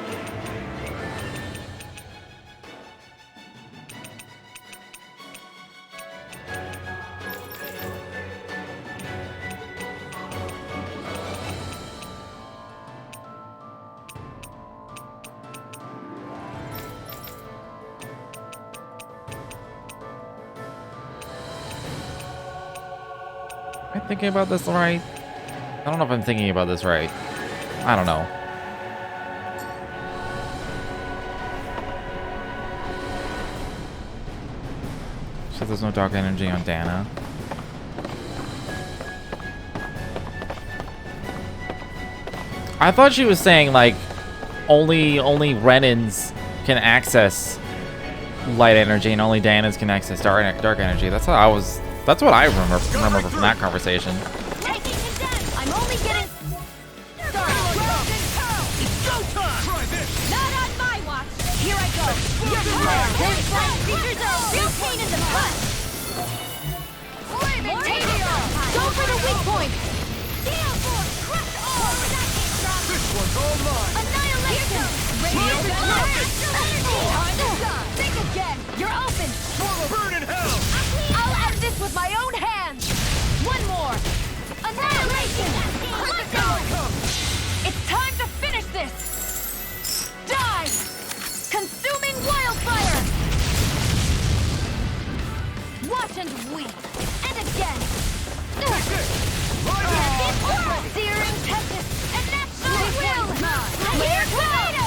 Am I thinking about this right? I don't know if I'm thinking about this right. I don't know. So there's no dark energy on Dana. I thought she was saying like only Renans can access light energy and only Dana's can access dark energy. That's what I remember from that conversation. I'm only getting started. It's go time! Try this! Not on my watch! Here I go! Your These flying creatures are a real pain in the butt! Go for the weak point! Steel force! Crush all! This one's all mine! Annihilation! Think again! You're open! Burn in hell! I'll end this with my own hands! One more! Annihilation! Let's go! It's time to finish this! Die! Consuming wildfire! Watch and weep! And again! Searing tempest! And that's my will! Flare tornado!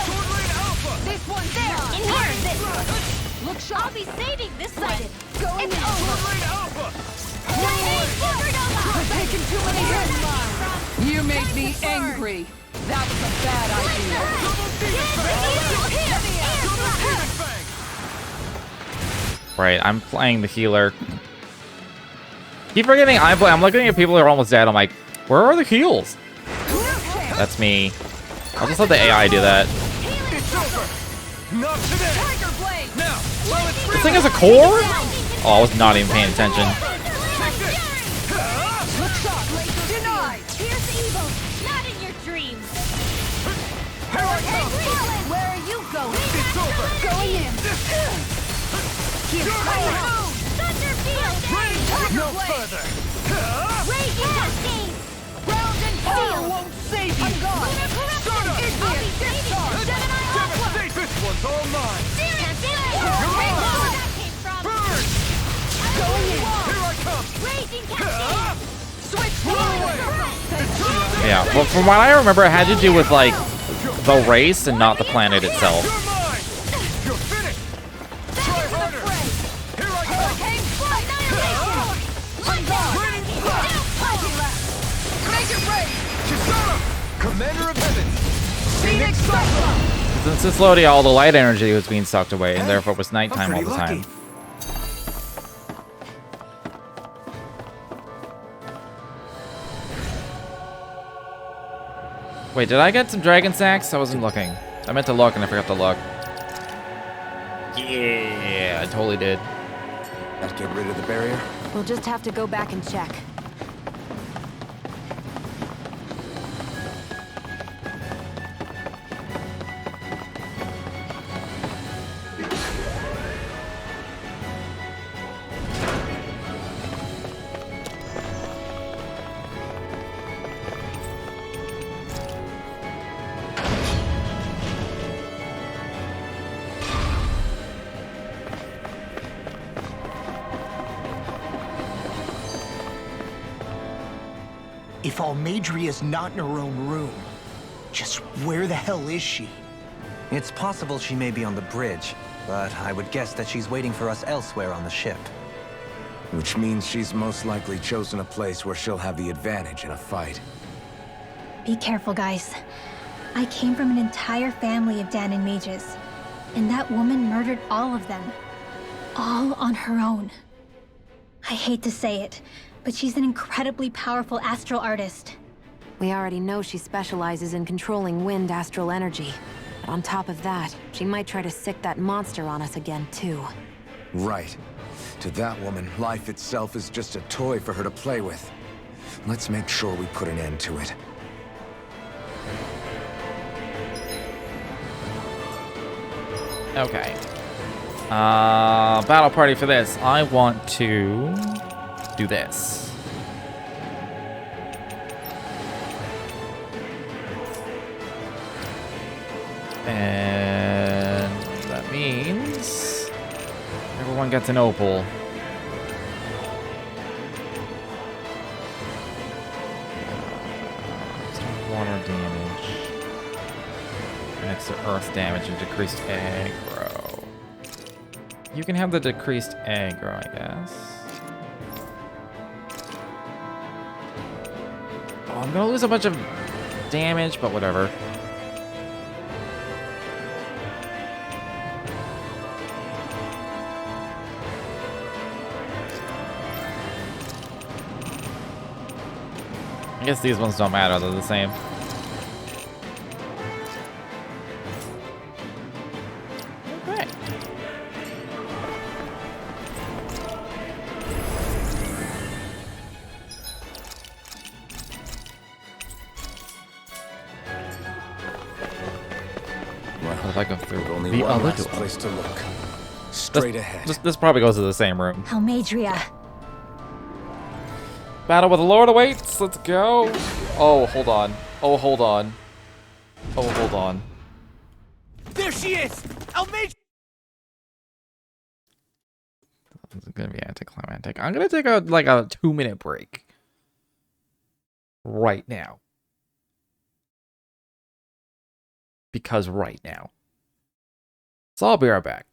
This one's there! Inherit this! Look sharp! I'll be saving this one! It's over! I've taken too many hits. You make me angry. That was a bad idea. Right, I'm playing the healer. Keep forgetting I'm looking at people who are almost dead. I'm like, where are the heals? That's me. I'll just let the AI do that. This thing has a core? Oh, I was not even paying attention. Not in your dreams! Where are you going? It's over! Going in! Here's my move! Thunder field! No further! Raging cascade! Ground and steel! Won't save you! I'm gone! Devastate! This one's all mine! Burn! Going in! Here I come! Raging cascade! Switch! Yeah, well, from what I remember, it had to do with like the race and not the planet itself. You're finished! Try harder! Here I go! Make it rain! Chisara! Commander of Heaven! Phoenix Cyclone! Since it's Lodi, all the light energy was being sucked away, and therefore it was nighttime all the time. Lucky. Wait, did I get some dragon sacks? I wasn't looking. I meant to look and I forgot to look. Yeah, I totally did. That get rid of the barrier? We'll just have to go back and check. If Almadria's not in her own room, just where the hell is she? It's possible she may be on the bridge, but I would guess that she's waiting for us elsewhere on the ship. Which means she's most likely chosen a place where she'll have the advantage in a fight. Be careful, guys. I came from an entire family of Danon mages, and that woman murdered all of them. All on her own. I hate to say it, but she's an incredibly powerful astral artist. We already know she specializes in controlling wind astral energy. But on top of that, she might try to sick that monster on us again, too. Right. To that woman, life itself is just a toy for her to play with. Let's make sure we put an end to it. Okay. Battle party for this. I want to do this. And that means everyone gets an opal. water damage. Next to earth damage and decreased aggro. You can have the decreased aggro, I guess. Oh, I'm gonna lose a bunch of damage, but whatever. I guess these ones don't matter, they're the same. Okay. What if I go through Only the one other last door? place to look. Straight ahead. This probably goes to the same room. Almadria. Battle with the Lord awaits. Let's go. Oh, hold on. Oh, hold on. Oh, hold on. There she is! Almadria! This is gonna be anticlimactic. I'm gonna take a 2-minute break. Right now. Because right now. So I'll be right back.